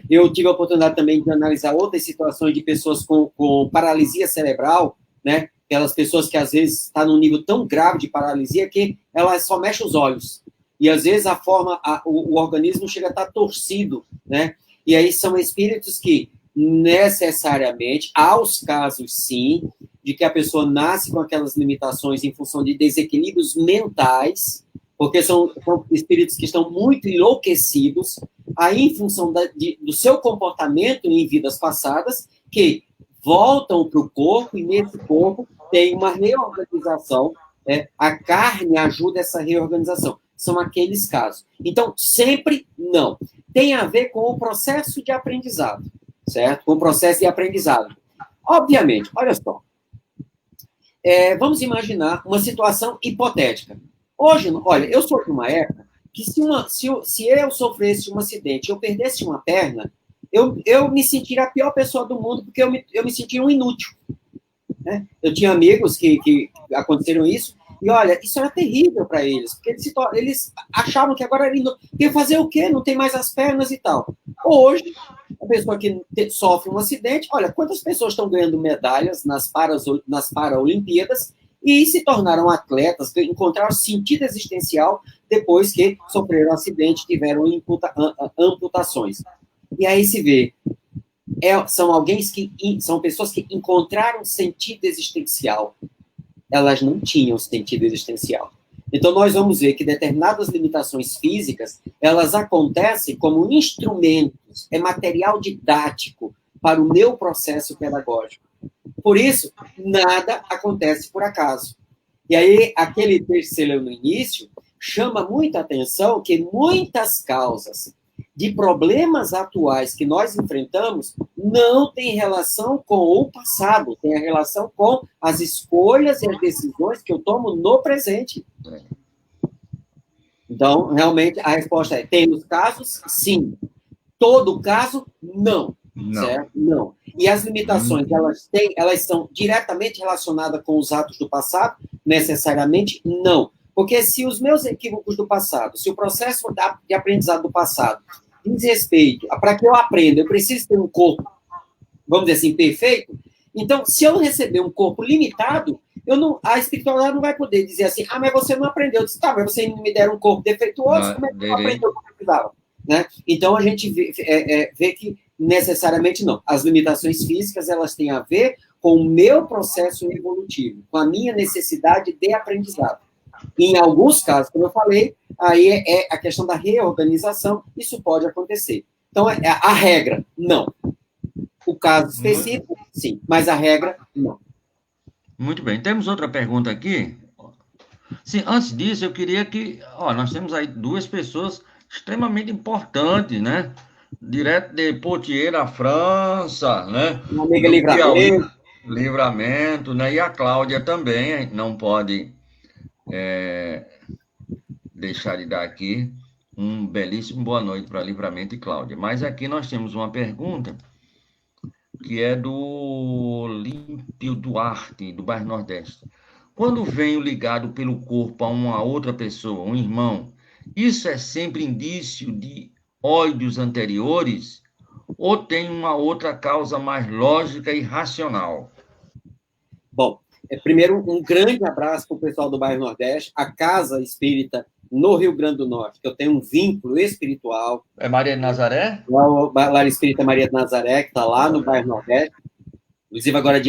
Eu tive a oportunidade também de analisar outras situações de pessoas com paralisia cerebral, né? Aquelas pessoas que às vezes estão num nível tão grave de paralisia que ela só mexe os olhos. E às vezes o organismo chega a estar torcido, né? E aí são espíritos que necessariamente, há os casos sim, de que a pessoa nasce com aquelas limitações em função de desequilíbrios mentais, porque são espíritos que estão muito enlouquecidos, aí em função do seu comportamento em vidas passadas, que voltam para o corpo, e nesse corpo tem uma reorganização, a carne ajuda essa reorganização. São aqueles casos. Então, sempre não. Tem a ver com o processo de aprendizado, certo? Com o processo de aprendizado. Obviamente, olha só, vamos imaginar uma situação hipotética. Hoje, olha, eu sou de uma época que se eu sofresse um acidente, eu perdesse uma perna, eu me sentiria a pior pessoa do mundo, porque eu me sentiria um inútil. né? Eu tinha amigos que aconteceram isso, e olha, isso era terrível para eles, porque eles achavam que agora ia fazer o quê? Não tem mais as pernas e tal. Hoje, a pessoa que sofre um acidente, olha, quantas pessoas estão ganhando medalhas nas Paralimpíadas e se tornaram atletas, encontraram sentido existencial depois que sofreram um acidente, tiveram amputações. E aí se vê, são pessoas que encontraram sentido existencial. Elas não tinham sentido existencial. Então, nós vamos ver que determinadas limitações físicas, elas acontecem como instrumentos, é material didático para o meu processo pedagógico. Por isso, nada acontece por acaso. E aí, aquele texto que você leu no início, chama muita atenção que muitas causas de problemas atuais que nós enfrentamos não tem relação com o passado, tem a relação com as escolhas e as decisões que eu tomo no presente. Então, realmente, a resposta é: temos casos? Sim. Todo caso? Não. Certo? Não. E as limitações, elas são diretamente relacionadas com os atos do passado? Necessariamente, não. Porque se os meus equívocos do passado, se o processo de aprendizado do passado diz respeito para que eu aprenda, eu preciso ter um corpo, vamos dizer assim, perfeito, então, se eu receber um corpo limitado, a espiritualidade não vai poder dizer assim: mas você não aprendeu. Eu disse: tá, mas você me deram um corpo defeituoso, como é que eu aprendeu o que eu precisava? Né? Então, a gente vê que necessariamente não. As limitações físicas, elas têm a ver com o meu processo evolutivo, com a minha necessidade de aprendizado. Em alguns casos, como eu falei, aí é a questão da reorganização, isso pode acontecer. Então, a regra, não. O caso específico, sim, mas a regra, não.
Muito bem. Temos outra pergunta aqui. Sim, antes disso, eu queria que... nós temos aí duas pessoas extremamente importantes, né? Direto de Poitiers, na França, né?
Uma amiga Livramento.
Livramento, né? E a Cláudia também, não pode deixar de dar aqui um belíssimo boa noite para Livramento e Cláudia. Mas aqui nós temos uma pergunta que é do Olímpio Duarte, do bairro Nordeste. Quando venho ligado pelo corpo a uma outra pessoa, um irmão, isso é sempre indício de ódios anteriores ou tem uma outra causa mais lógica e racional?
Bom, primeiro, um grande abraço para o pessoal do bairro Nordeste, a Casa Espírita no Rio Grande do Norte, que eu tenho um vínculo espiritual.
É Maria de Nazaré?
A Lar Espírita Maria de Nazaré, que está lá no bairro Nordeste. Inclusive, agora,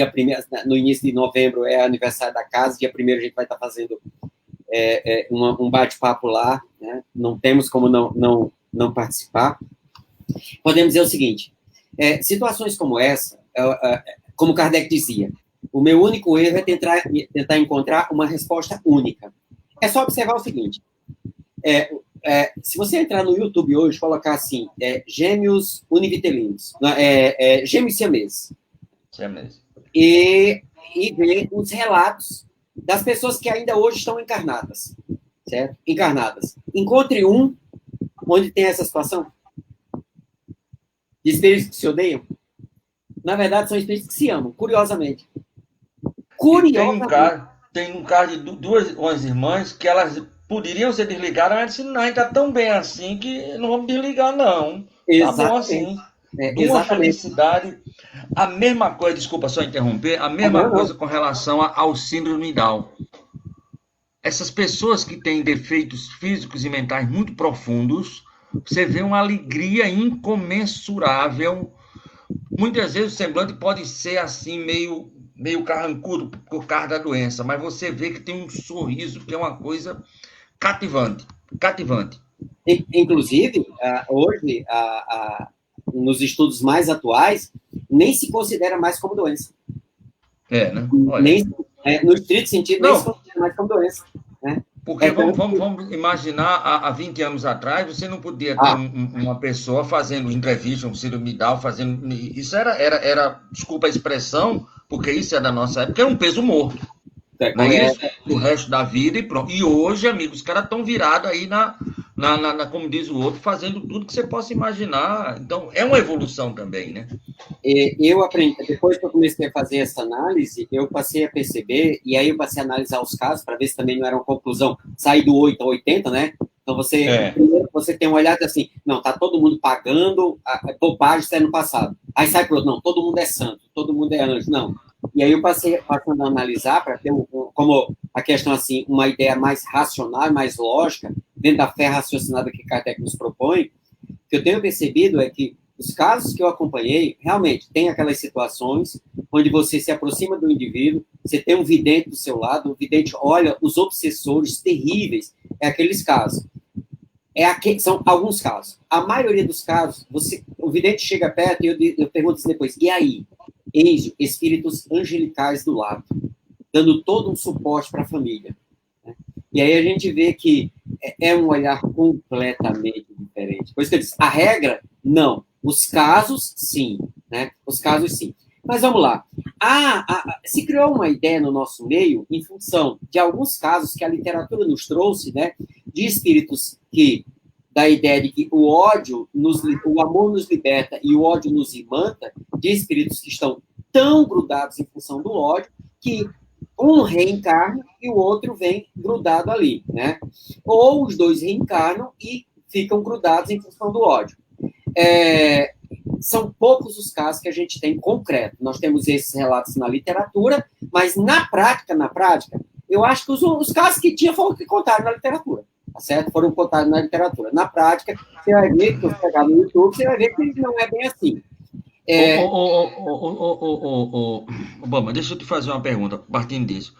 no início de novembro, é aniversário da casa. Dia 1º a gente vai estar fazendo um bate-papo lá. Né? Não temos como não participar. Podemos dizer o seguinte: situações como essa, como Kardec dizia, o meu único erro é tentar encontrar uma resposta única. É só observar o seguinte: se você entrar no YouTube hoje, colocar assim, gêmeos univitelinos, gêmeos siameses, e ver os relatos das pessoas que ainda hoje estão encarnadas, certo? Encarnadas. Encontre um onde tem essa situação de espíritos que se odeiam. Na verdade, são espíritos que se amam, curiosamente.
Tem um caso de umas irmãs que elas poderiam ser desligadas, mas disseram: não, a gente está tão bem assim que não vamos desligar, não.
Exatamente.
Tá bom assim. De uma felicidade. A mesma coisa, desculpa só interromper, a mesma coisa com relação ao síndrome de Down. Essas pessoas que têm defeitos físicos e mentais muito profundos, você vê uma alegria incomensurável. Muitas vezes o semblante pode ser assim, meio carrancudo por causa da doença, mas você vê que tem um sorriso que é uma coisa cativante.
Inclusive, hoje, nos estudos mais atuais, nem se considera mais como doença.
Né? Olha.
No estrito sentido, nem se considera mais como doença. Né?
Porque vamos imaginar, há 20 anos atrás, você não podia ter uma pessoa fazendo entrevista, um síndrome de Down, fazendo... Isso era, desculpa a expressão, porque isso é da nossa época, era um peso morto. Não é isso? O resto da vida e pronto. E hoje, amigos, os caras estão virados aí como diz o outro, fazendo tudo que você possa imaginar. Então, é uma evolução também, né?
Eu aprendi, depois que eu comecei a fazer essa análise, eu passei a perceber, e aí eu passei a analisar os casos, para ver se também não era uma conclusão, sair do 8 a 80, né? Então, primeiro você tem um olhar assim, não, tá todo mundo pagando a bobagem do ano passado. Aí sai pro outro, não, todo mundo é santo, todo mundo é anjo, não. E aí eu passando a analisar, para ter, como a questão, assim, uma ideia mais racional, mais lógica, dentro da fé raciocinada que Kardec nos propõe, o que eu tenho percebido é que os casos que eu acompanhei, realmente, tem aquelas situações onde você se aproxima do indivíduo, você tem um vidente do seu lado, o vidente olha os obsessores terríveis, é aqueles casos. São alguns casos. A maioria dos casos, o vidente chega perto e eu pergunto assim depois, e aí? Eis espíritos angelicais do lado, dando todo um suporte para a família. E aí a gente vê que é um olhar completamente diferente. Por isso que eu disse, a regra, não. Os casos, sim. Né? Os casos, sim. Mas vamos lá. Se criou uma ideia no nosso meio, em função de alguns casos que a literatura nos trouxe, né, de espíritos da ideia de que o amor nos liberta e o ódio nos imanta, de espíritos que estão tão grudados em função do ódio, que um reencarna e o outro vem grudado ali, né? Ou os dois reencarnam e ficam grudados em função do ódio. São poucos os casos que a gente tem concreto. Nós temos esses relatos na literatura, mas na prática, eu acho que os casos que tinha foram que contaram na literatura, tá certo? Foram contados na literatura. Na prática, você vai ver, que você pegar no YouTube, você vai ver que não é bem assim.
Obama, deixa eu te fazer uma pergunta, partindo disso.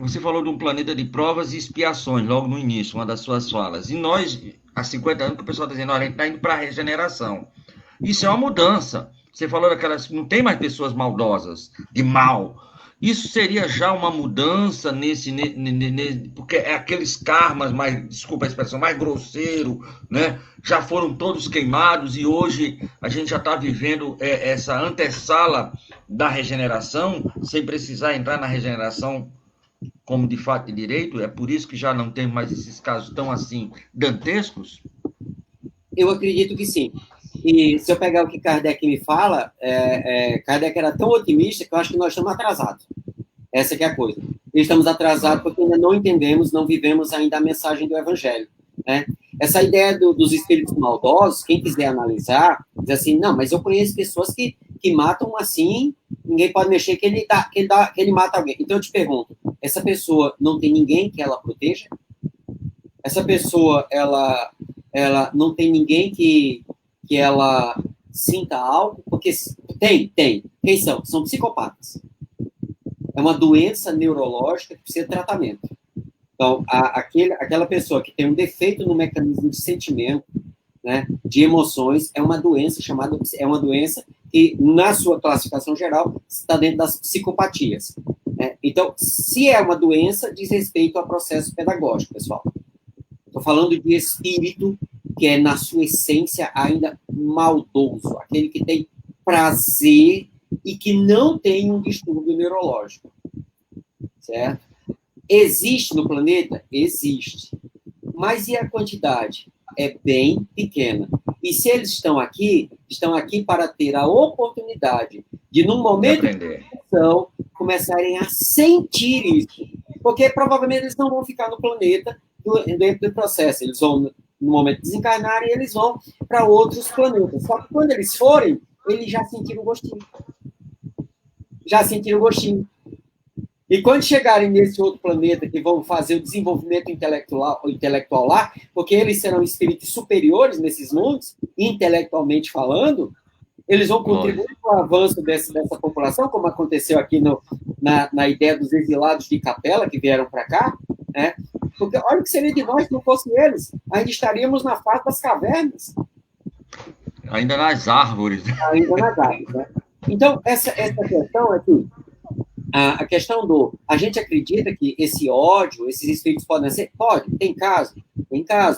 Você falou de um planeta de provas e expiações, logo no início, uma das suas falas. E nós, há 50 anos, que o pessoal está dizendo, olha, a gente está indo para a regeneração. Isso é uma mudança. Você falou daquelas. Não tem mais pessoas maldosas, de mal. Isso seria já uma mudança porque é aqueles karmas mais, desculpa a expressão, mais grosseiro, né? Já foram todos queimados e hoje a gente já está vivendo essa antessala da regeneração, sem precisar entrar na regeneração como de fato e direito. É por isso que já não tem mais esses casos tão assim dantescos?
Eu acredito que sim. E se eu pegar o que Kardec me fala, Kardec era tão otimista que eu acho que nós estamos atrasados. Essa que é a coisa. Estamos atrasados porque ainda não entendemos, não vivemos ainda a mensagem do Evangelho. Né? Essa ideia dos espíritos maldosos, quem quiser analisar, diz assim, não, mas eu conheço pessoas que matam assim, ninguém pode mexer, que ele mata alguém. Então eu te pergunto, essa pessoa não tem ninguém que ela proteja? Essa pessoa, ela não tem ninguém que ela sinta algo? Porque tem. Quem são? São psicopatas. É uma doença neurológica que precisa de tratamento. Então, aquela pessoa que tem um defeito no mecanismo de sentimento, né, de emoções, é uma doença que, na sua classificação geral, está dentro das psicopatias. Né? Então, se é uma doença, diz respeito ao processo pedagógico, pessoal. Estou falando de espírito que é, na sua essência, ainda maldoso, aquele que tem prazer e que não tem um distúrbio neurológico. Certo? Existe no planeta? Existe. Mas e a quantidade? É bem pequena. E se eles estão aqui para ter a oportunidade de, num momento de reflexão, começarem a sentir isso. Porque provavelmente eles não vão ficar no planeta dentro do processo. Eles vão, no momento de desencarnar, e eles vão para outros planetas. Só que quando eles forem, eles já sentiram o gostinho. E quando chegarem nesse outro planeta, que vão fazer o desenvolvimento intelectual lá, porque eles serão espíritos superiores nesses mundos, intelectualmente falando, eles vão contribuir para o avanço dessa população, como aconteceu aqui na ideia dos exilados de Capela, que vieram para cá, né? Porque olha o que seria de nós se não fossem eles. Ainda estaríamos na face das cavernas.
Ainda nas árvores.
Né? Então, essa questão é que a questão a gente acredita que esse ódio, esses espíritos podem ser? Pode, tem caso,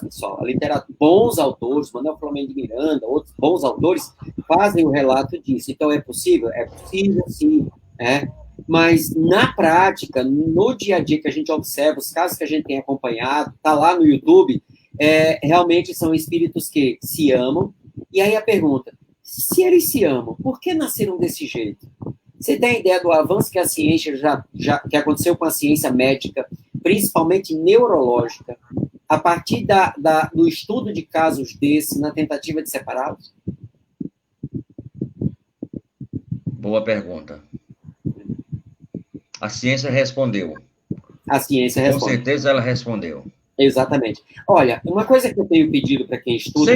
pessoal. A literatura, bons autores, Manuel Flamengo de Miranda, outros bons autores, fazem o relato disso. Então, é possível? É possível, sim. Mas, na prática, no dia a dia que a gente observa, os casos que a gente tem acompanhado, está lá no YouTube, realmente são espíritos que se amam. E aí a pergunta, se eles se amam, por que nasceram desse jeito? Você tem ideia do avanço que a ciência que aconteceu com a ciência médica, principalmente neurológica, a partir do estudo de casos desses, na tentativa de separá-los?
Boa pergunta. A ciência respondeu.
A ciência respondeu.
Com certeza ela respondeu.
Exatamente. Olha, uma coisa que eu tenho pedido para quem estuda...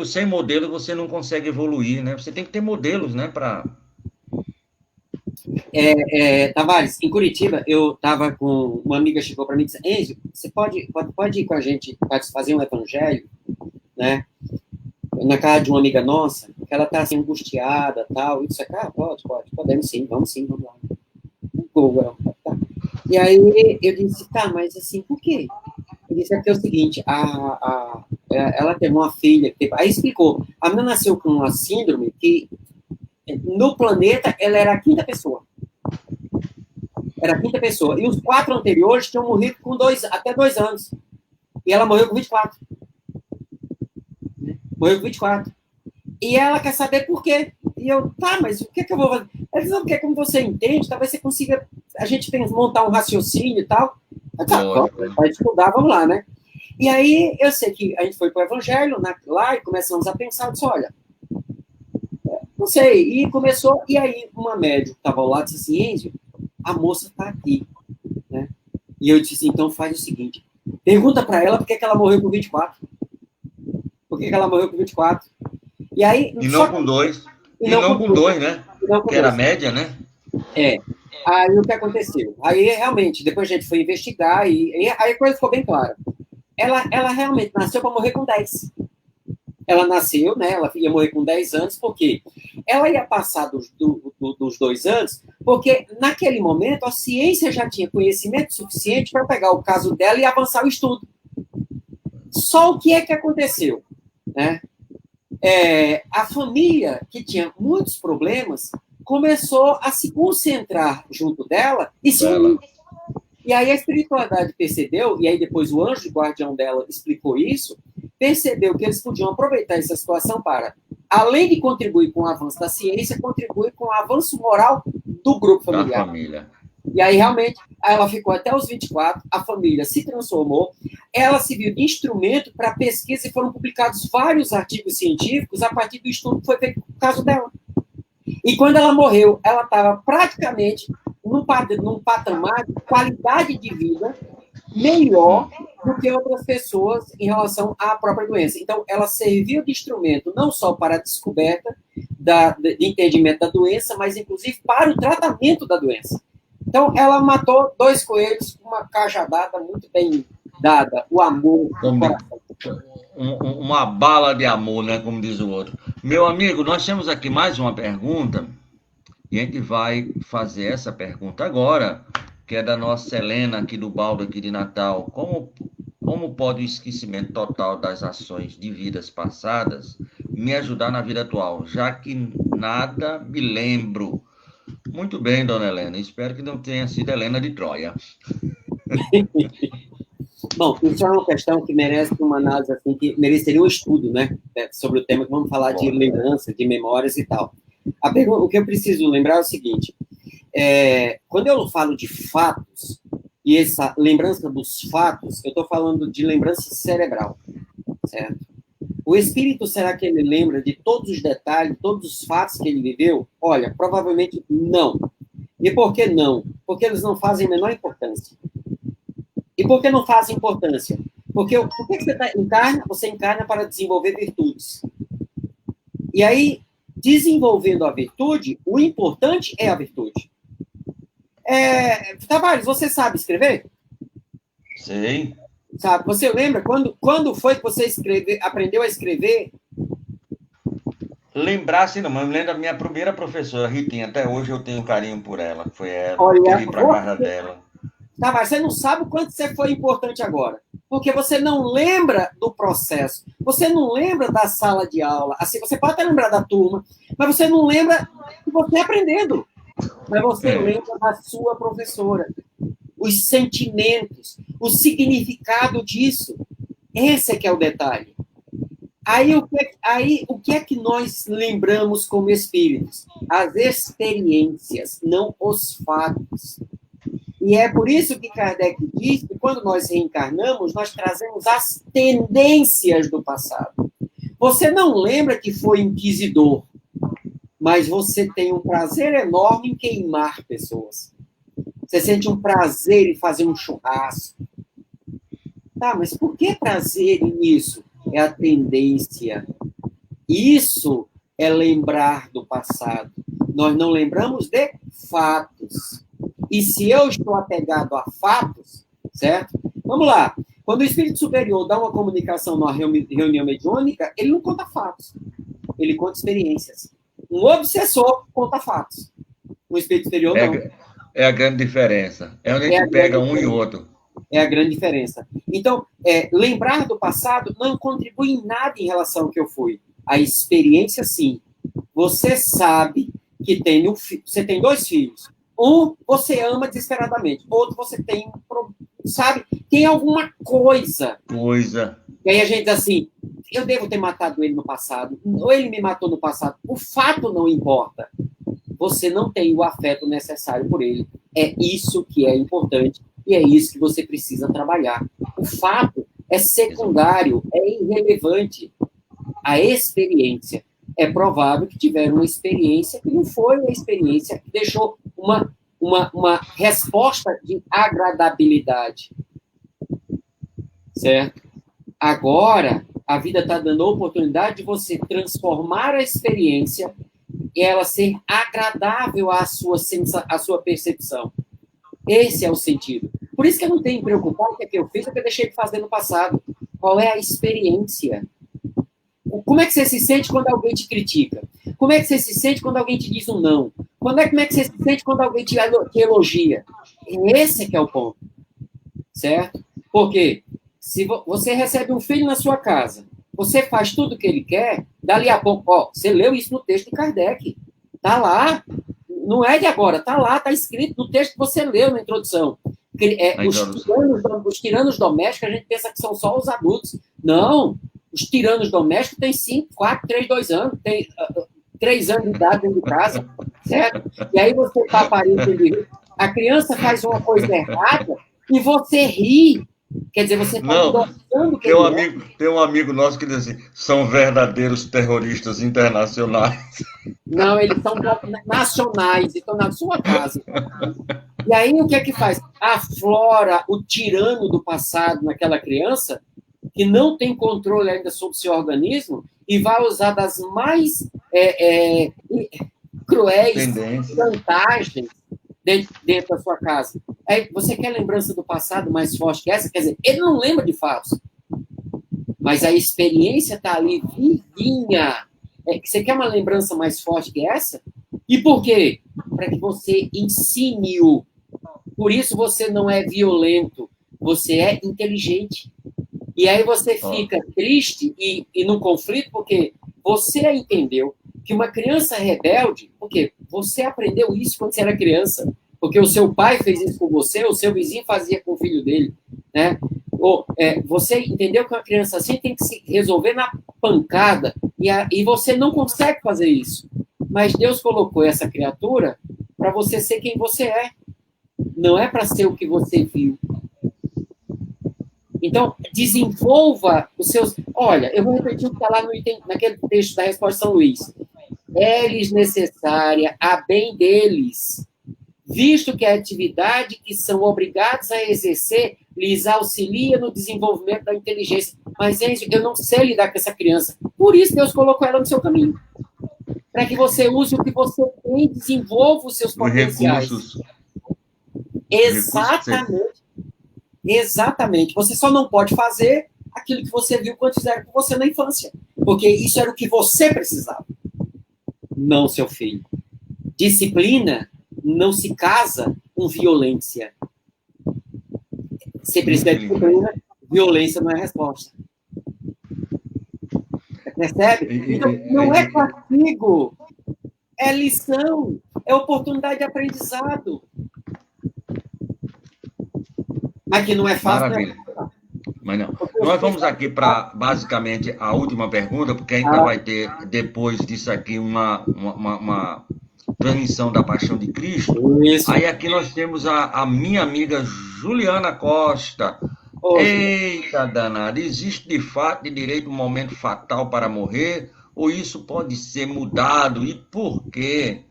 Sem modelo você não consegue evoluir, né? Você tem que ter modelos, né, para...
Tavares, em Curitiba, eu estava com... Uma amiga chegou para mim e disse, Enzo, você pode ir com a gente para fazer um evangelho, né? Na casa de uma amiga nossa, que ela está assim, angustiada e tal. E disse, podemos sim, vamos lá. Tá. E aí eu disse, tá, mas assim, por quê? Ele disse que é o seguinte, ela teve uma filha, aí explicou, a menina nasceu com uma síndrome que no planeta ela era a quinta pessoa. E os 4 anteriores tinham morrido com até 2 anos. E ela morreu com 24. E ela quer saber por quê. E eu, tá, mas o que eu vou fazer? Ela disse, não, porque como você entende, talvez você consiga, a gente tem que montar um raciocínio e tal. Vai estudar, vamos lá, né? E aí, eu sei que a gente foi para o Evangelho lá e começamos a pensar, eu disse, olha, não sei, e começou, e aí uma médica que estava lá disse assim, Enzo, a moça está aqui, né? E eu disse, então faz o seguinte, pergunta para ela por que ela morreu com 24. Por que ela morreu com 24? E aí...
E não com 2. E não com 2, né? Que era a média, né?
Aí o que aconteceu? Aí realmente, depois a gente foi investigar e aí a coisa ficou bem clara. Ela realmente nasceu para morrer com 10. Ela nasceu, né? Ela ia morrer com 10 anos, porque ela ia passar dos 2 anos, porque naquele momento a ciência já tinha conhecimento suficiente para pegar o caso dela e avançar o estudo. Só o que é que aconteceu? Né? A família, que tinha muitos problemas, começou a se concentrar junto dela e se unir. E aí a espiritualidade percebeu, e aí depois o anjo guardião dela explicou isso, percebeu que eles podiam aproveitar essa situação para, além de contribuir com o avanço da ciência, contribuir com o avanço moral do grupo familiar.
Da família.
E aí, realmente, ela ficou até os 24, a família se transformou, ela se viu de instrumento para pesquisa e foram publicados vários artigos científicos a partir do estudo que foi feito no caso dela. E quando ela morreu, ela estava praticamente num patamar de qualidade de vida melhor do que outras pessoas em relação à própria doença. Então, ela serviu de instrumento não só para a descoberta de entendimento da doença, mas, inclusive, para o tratamento da doença. Então, ela matou 2 coelhos com uma cajadada muito bem dada, o amor.
Uma bala de amor, né? Como diz o outro. Meu amigo, nós temos aqui mais uma pergunta, e a gente vai fazer essa pergunta agora, que é da nossa Helena, aqui do Baldo, aqui de Natal. Como pode o esquecimento total das ações de vidas passadas me ajudar na vida atual, já que nada me lembro? Muito bem, dona Helena. Espero que não tenha sido Helena de Troia.
Bom, isso é uma questão que merece uma análise, assim, que mereceria um estudo, né? Sobre o tema que vamos falar de lembrança, de memórias e tal. O que eu preciso lembrar é o seguinte. Quando eu falo de fatos, e essa lembrança dos fatos, eu estou falando de lembrança cerebral, certo? O espírito, será que ele lembra de todos os detalhes, todos os fatos que ele viveu? Olha, provavelmente não. E por que não? Porque eles não fazem a menor importância. E por que não fazem importância? Porque por que você encarna? Você encarna para desenvolver virtudes. E aí, desenvolvendo a virtude, o importante é a virtude. Tavares, você sabe escrever?
Sei.
Sabe? Você lembra quando foi que você aprendeu a escrever?
Lembrar, sim, não, mas eu me lembro da minha primeira professora, Ritinha, até hoje eu tenho carinho por ela, foi ela,
Olha,
eu ir para a casa dela.
Tá, mas você não sabe o quanto você foi importante agora, porque você não lembra do processo, você não lembra da sala de aula, assim, você pode até lembrar da turma, mas você não lembra de você aprendendo, mas você lembra da sua professora, os sentimentos, o significado disso. Esse é que é o detalhe. Aí, o que é que nós lembramos como espíritos? As experiências, não os fatos. E é por isso que Kardec diz que quando nós reencarnamos, nós trazemos as tendências do passado. Você não lembra que foi inquisidor, mas você tem um prazer enorme em queimar pessoas. Você sente um prazer em fazer um churrasco. Tá, mas por que prazer nisso? É a tendência. Isso é lembrar do passado. Nós não lembramos de fatos. E se eu estou apegado a fatos, certo? Vamos lá. Quando o espírito superior dá uma comunicação numa reunião mediúnica, ele não conta fatos. Ele conta experiências. Um obsessor conta fatos. Um espírito superior não.
É a grande diferença. É onde a gente pega um e outro.
É a grande diferença. Então, lembrar do passado não contribui em nada em relação ao que eu fui. A experiência, sim. Você sabe que você tem 2 filhos. Um você ama desesperadamente. Outro você tem, sabe, tem alguma coisa. E aí a gente diz assim, eu devo ter matado ele no passado. Ou ele me matou no passado. O fato não importa. Você não tem o afeto necessário por ele. É isso que é importante. E é isso que você precisa trabalhar. O fato é secundário, é irrelevante. A experiência. É provável que tiveram uma experiência que não foi uma experiência que deixou uma resposta de agradabilidade. Certo? Agora, a vida está dando a oportunidade de você transformar a experiência e ela ser agradável à sua percepção. Esse é o sentido. Por isso que eu não tenho que me preocupar com o que eu fiz, o que eu deixei de fazer no passado. Qual é a experiência? Como é que você se sente quando alguém te critica? Como é que você se sente quando alguém te diz um não? Como é que você se sente quando alguém te elogia? Esse é que é o ponto. Certo? Porque se você recebe um filho na sua casa, você faz tudo o que ele quer, dali a pouco, você leu isso no texto de Kardec. Está lá. Não é de agora, está lá, está escrito no texto que você leu na introdução. Os tiranos domésticos, a gente pensa que são só os adultos. Não, os tiranos domésticos têm 5, 4, 3, 2 anos, tem 3 anos de idade dentro de casa, certo? E aí você está aparecendo, a criança faz uma coisa errada e você ri. Quer dizer, você está endossando que
tem um amigo nosso que diz assim, são verdadeiros terroristas internacionais.
Não, eles são nacionais, estão na sua casa. E aí, o que é que faz? Aflora o tirano do passado naquela criança, que não tem controle ainda sobre o seu organismo, e vai usar das mais cruéis vantagens dentro da sua casa. Aí, você quer lembrança do passado mais forte que essa? Quer dizer, ele não lembra de fatos. Mas a experiência está ali vivinha. Você quer uma lembrança mais forte que essa? E por quê? Para que você ensine-o. Por isso você não é violento, você é inteligente. E aí você fica triste e num conflito porque você entendeu que uma criança rebelde, porque você aprendeu isso quando você era criança, porque o seu pai fez isso com você, o seu vizinho fazia com o filho dele, né? Você entendeu que uma criança assim tem que se resolver na pancada e você não consegue fazer isso. Mas Deus colocou essa criatura para você ser quem você é. Não é para ser o que você viu. Então, desenvolva os seus... Olha, eu vou repetir o que está lá naquele texto da Resposta de São Luís. É-lhes necessária a bem deles, visto que a atividade que são obrigados a exercer lhes auxilia no desenvolvimento da inteligência. Mas, gente, eu não sei lidar com essa criança. Por isso, Deus colocou ela no seu caminho. Para que você use o que você tem e desenvolva os seus potenciais.
Recursos.
Exatamente. Exatamente. Você só não pode fazer aquilo que você viu quando fizeram com você na infância. Porque isso era o que você precisava. Não seu filho. Disciplina não se casa com violência. Você precisa de disciplina, violência não é resposta. Percebe? Então, não é castigo, é lição, é oportunidade de aprendizado. Mas que não é fácil.
Maravilha. Mas não. Nós vamos aqui para, basicamente, a última pergunta, porque ainda vai ter, depois disso aqui, uma transmissão da Paixão de Cristo.
Isso.
Aí aqui nós temos a minha amiga Juliana Costa. Eita, danada, existe de fato de direito um momento fatal para morrer? Ou isso pode ser mudado? E por quê?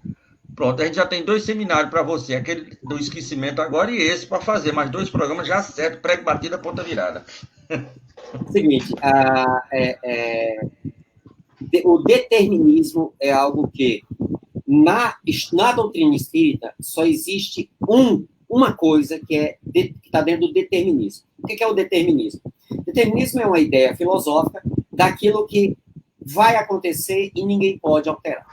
Pronto, a gente já tem 2 seminários para você, aquele do esquecimento agora e esse para fazer, mais 2 programas já certo, prego batida, ponta virada.
Seguinte, o determinismo é algo que, na doutrina espírita, só existe uma coisa que está dentro do determinismo. O que é o determinismo? Determinismo é uma ideia filosófica daquilo que vai acontecer e ninguém pode alterar.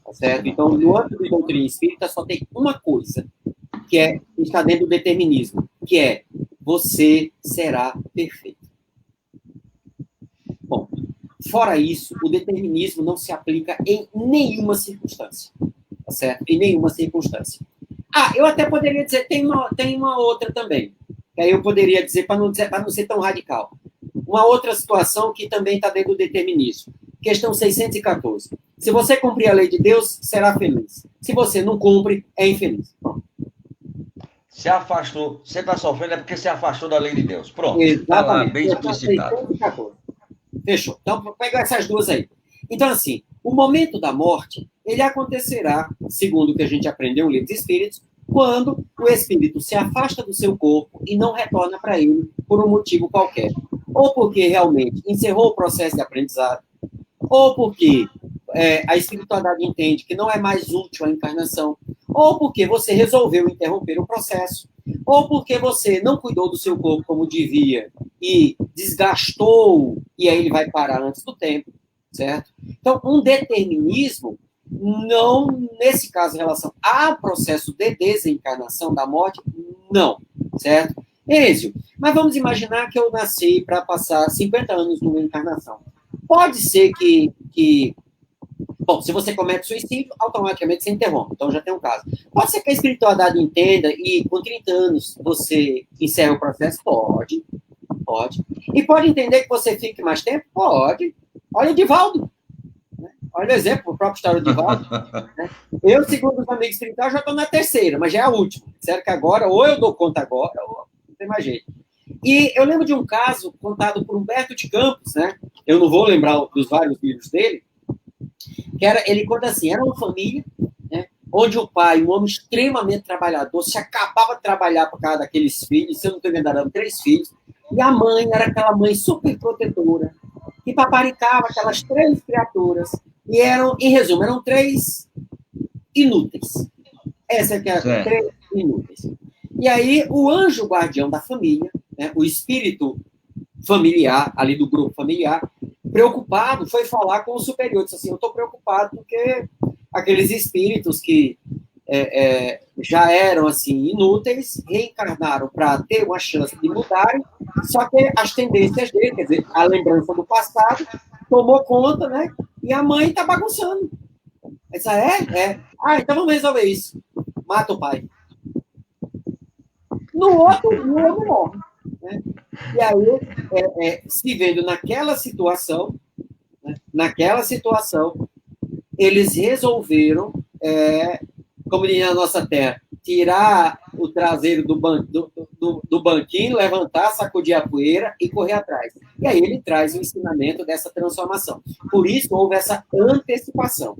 Tá certo? Então, no âmbito da doutrina espírita, só tem uma coisa que está dentro do determinismo, que é: você será perfeito. Bom, fora isso, o determinismo não se aplica em nenhuma circunstância. Tá certo? Em nenhuma circunstância. Eu até poderia dizer, tem uma outra também. Que aí eu poderia dizer, para não ser tão radical. Uma outra situação que também está dentro do determinismo. Questão 614. Se você cumprir a lei de Deus, será feliz. Se você não cumpre, é infeliz. Pronto.
Se afastou, você está sofrendo é porque se afastou da lei de Deus. Pronto.
Está
lá bem explicitado.
614. Fechou. Então, pega essas duas aí. Então, assim, o momento da morte, ele acontecerá, segundo o que a gente aprendeu no Livro dos Espíritos, quando o espírito se afasta do seu corpo e não retorna para ele por um motivo qualquer. Ou porque realmente encerrou o processo de aprendizado, ou porque a espiritualidade entende que não é mais útil a encarnação, ou porque você resolveu interromper o processo, ou porque você não cuidou do seu corpo como devia e desgastou, e aí ele vai parar antes do tempo, certo? Então, um determinismo, não, nesse caso, em relação ao processo de desencarnação da morte, não, certo? Êzio, mas vamos imaginar que eu nasci para passar 50 anos numa encarnação. Pode ser que bom, se você comete suicídio, automaticamente você interrompe. Então, já tem um caso. Pode ser que a espiritualidade entenda e, com 30 anos, você encerra o processo? Pode. E pode entender que você fique mais tempo? Pode. Olha o Divaldo. Olha o exemplo, o próprio história do Divaldo. Eu, segundo os amigos espirituais, já estou na terceira, mas já é a última. Disseram que agora, ou eu dou conta agora, ou não tem mais jeito. E eu lembro de um caso contado por Humberto de Campos, né? Eu não vou lembrar dos vários livros dele, ele conta assim, era uma família, né, onde o pai, um homem extremamente trabalhador, se acabava de trabalhar por causa daqueles filhos, se eu não estou enganado, eram 3 filhos, e a mãe era aquela mãe super protetora, que paparicava aquelas 3 criaturas, e em resumo, eram 3 inúteis. Essa que era 3 inúteis. E aí, o anjo guardião da família, né, o espírito familiar, ali do grupo familiar, preocupado, foi falar com o superior, disse assim, eu estou preocupado porque aqueles espíritos que já eram assim inúteis, reencarnaram para ter uma chance de mudarem, só que as tendências dele, quer dizer, a lembrança do passado, tomou conta, né? E a mãe está bagunçando. Essa então vamos resolver isso. Mata o pai. No outro dia, ele morre. Né? E aí, se vendo naquela situação, eles resolveram, como diz na nossa terra, tirar o traseiro do banquinho, levantar, sacudir a poeira e correr atrás. E aí ele traz o ensinamento dessa transformação. Por isso houve essa antecipação.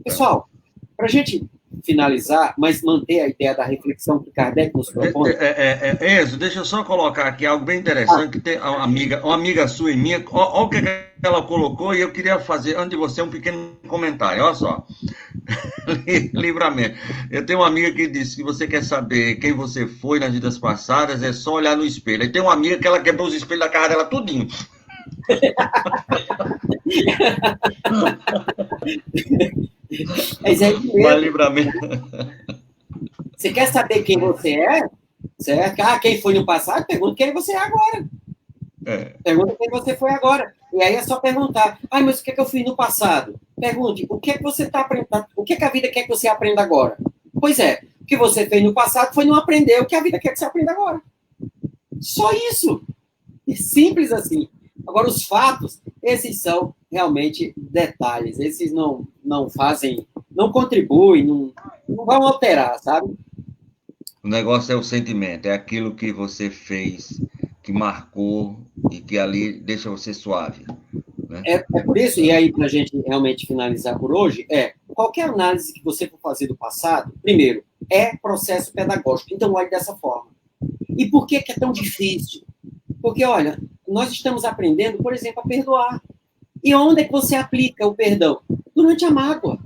Pessoal, para a gente finalizar, mas manter a ideia da reflexão que Kardec nos propõe.
Enzo, deixa eu só colocar aqui algo bem interessante, que tem uma amiga sua e minha, olha o que ela colocou, e eu queria fazer, antes de você, um pequeno comentário, olha só. Livramento. Eu tenho uma amiga que disse que você quer saber quem você foi nas vidas passadas, é só olhar no espelho. E tem uma amiga que ela quebrou os espelhos da cara dela tudinho.
Mas
Livramento.
Você quer saber quem você é? Certo? Quem foi no passado? Pergunta quem você é agora. Pergunta quem você foi agora. E aí é só perguntar. Mas o que eu fiz no passado? Pergunte, o que é que você está aprendendo? O que é que a vida quer que você aprenda agora? Pois é, o que você fez no passado foi não aprender o que a vida quer que você aprenda agora. Só isso. Simples assim. Agora, os fatos, esses são realmente detalhes. Esses não fazem, não contribuem, não vão alterar, sabe?
O negócio é o sentimento, é aquilo que você fez, que marcou e que ali deixa você suave. Né?
É por isso, e aí, para a gente realmente finalizar por hoje, qualquer análise que você for fazer do passado, primeiro, é processo pedagógico. Então, olhe dessa forma. E por que é tão difícil? Porque, olha, nós estamos aprendendo, por exemplo, a perdoar. E onde é que você aplica o perdão? Durante a mágoa.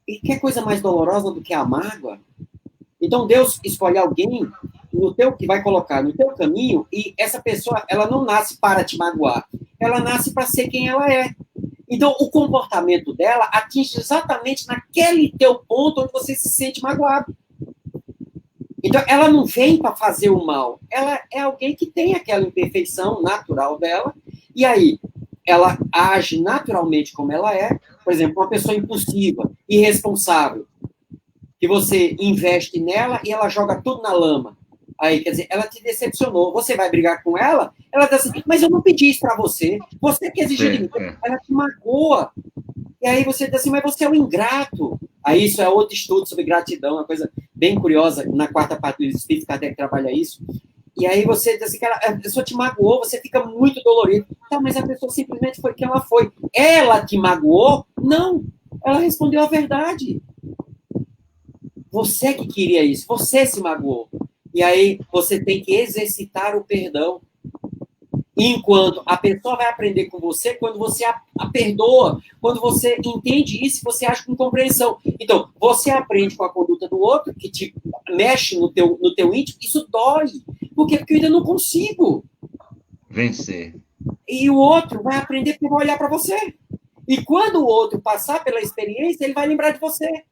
E que coisa mais dolorosa do que a mágoa? Então, Deus escolhe alguém que vai colocar no teu caminho, e essa pessoa, ela não nasce para te magoar. Ela nasce para ser quem ela é. Então, o comportamento dela atinge exatamente naquele teu ponto onde você se sente magoado. Então, ela não vem para fazer o mal. Ela é alguém que tem aquela imperfeição natural dela, e aí ela age naturalmente como ela é. Por exemplo, uma pessoa impulsiva, irresponsável, que você investe nela e ela joga tudo na lama. Aí, quer dizer, ela te decepcionou. Você vai brigar com ela, ela diz assim, mas eu não pedi isso para você. Você que exigiu de mim. Ela te magoa. E aí você diz assim, mas você é um ingrato. Aí isso é outro estudo sobre gratidão, uma coisa bem curiosa. Na quarta parte do Espírito, Kardec trabalha isso. E aí você diz assim, cara, a pessoa te magoou, você fica muito dolorido. Tá, mas a pessoa simplesmente foi quem ela foi. Ela te magoou? Não. Ela respondeu a verdade. Você que queria isso, você se magoou. E aí você tem que exercitar o perdão. Enquanto a pessoa vai aprender com você quando você a perdoa, quando você entende isso, você age com compreensão. Então, você aprende com a conduta do outro, que te mexe no teu íntimo, isso dói. Por quê? Porque eu ainda não consigo
vencer.
E o outro vai aprender porque vai olhar para você. E quando o outro passar pela experiência, ele vai lembrar de você.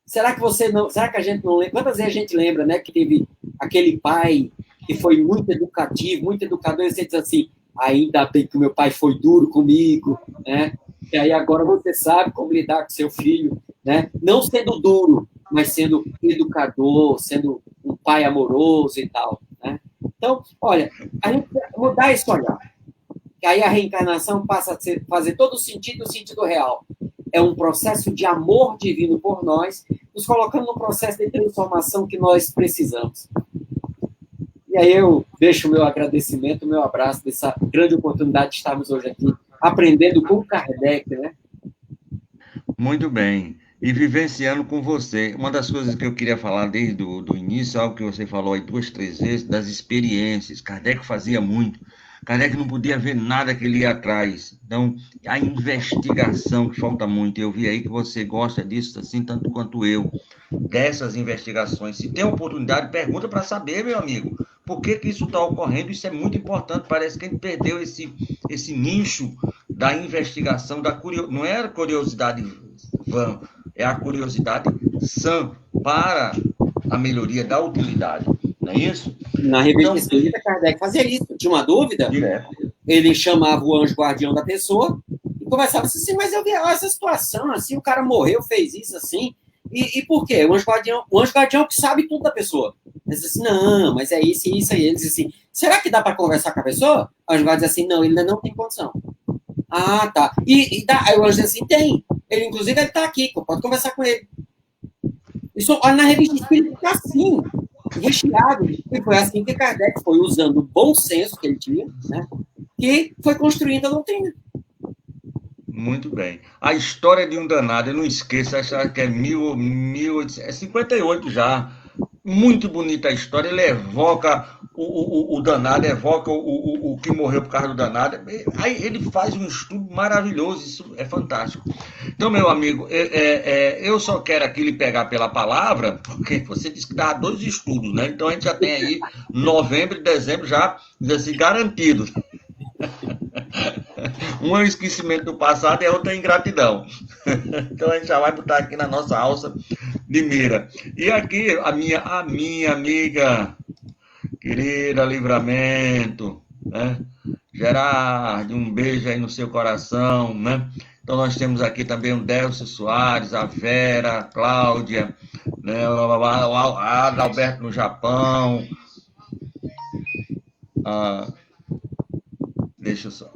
Será que a gente não lembra? Quantas vezes a gente lembra, né, que teve aquele pai que foi muito educativo, muito educador, e você diz assim, ainda bem que o meu pai foi duro comigo, né? E aí agora você sabe como lidar com seu filho, né? Não sendo duro, mas sendo educador, sendo um pai amoroso e tal, né? Então, olha, a gente mudar esse olhar. Que aí a reencarnação passa a fazer todo o sentido real. É um processo de amor divino por nós, nos colocando no processo de transformação que nós precisamos. E aí eu deixo o meu agradecimento, o meu abraço dessa grande oportunidade de estarmos hoje aqui aprendendo com Kardec, né?
Muito bem. E vivenciando com você. Uma das coisas que eu queria falar desde o início, algo que você falou aí 2, 3 vezes, das experiências. Kardec fazia muito. Kardec não podia ver nada que ele ia atrás. Então, a investigação que falta muito. Eu vi aí que você gosta disso, assim, tanto quanto eu, dessas investigações. Se tem oportunidade, pergunta para saber, meu amigo, por que isso está ocorrendo. Isso é muito importante. Parece que a gente perdeu esse nicho da investigação, não é a curiosidade vã, é a curiosidade sã para a melhoria da utilidade. Não é isso?
Na revista Espírita, Kardec fazia isso. Tinha uma dúvida, ele chamava o anjo guardião da pessoa e conversava assim, mas eu vi essa situação, assim, o cara morreu, fez isso, assim, e por quê? O anjo guardião que sabe tudo da pessoa. Ele disse assim, não, mas é isso e isso aí. Ele disse assim, será que dá para conversar com a pessoa? O anjo guardião disse assim, não, ele ainda não tem condição. Ah, tá. Aí o anjo disse assim, tem. Ele, inclusive, ele está aqui, pode conversar com ele. Isso, olha, na revista Espírita está assim, recheado. E foi assim que Kardec foi usando o bom senso que ele tinha, né, que foi construindo a doutrina.
Muito bem. A história de um danado, eu não esqueço, acho que é 58 já. Muito bonita a história, ele evoca o danado, evoca o que morreu por causa do danado. Aí ele faz um estudo maravilhoso, isso é fantástico. Então, meu amigo, eu só quero aqui lhe pegar pela palavra, porque você disse que dá 2 estudos, né? Então a gente já tem aí novembro e dezembro já assim, garantidos. Um é o esquecimento do passado e a outra é a ingratidão. Então a gente já vai botar aqui na nossa alça de mira. E aqui a minha amiga querida Livramento, né? Gerardo, um beijo aí no seu coração, né? Então nós temos aqui também o Delcio Soares, a Vera, a Cláudia, né? O Adalberto no Japão, Deixa eu só.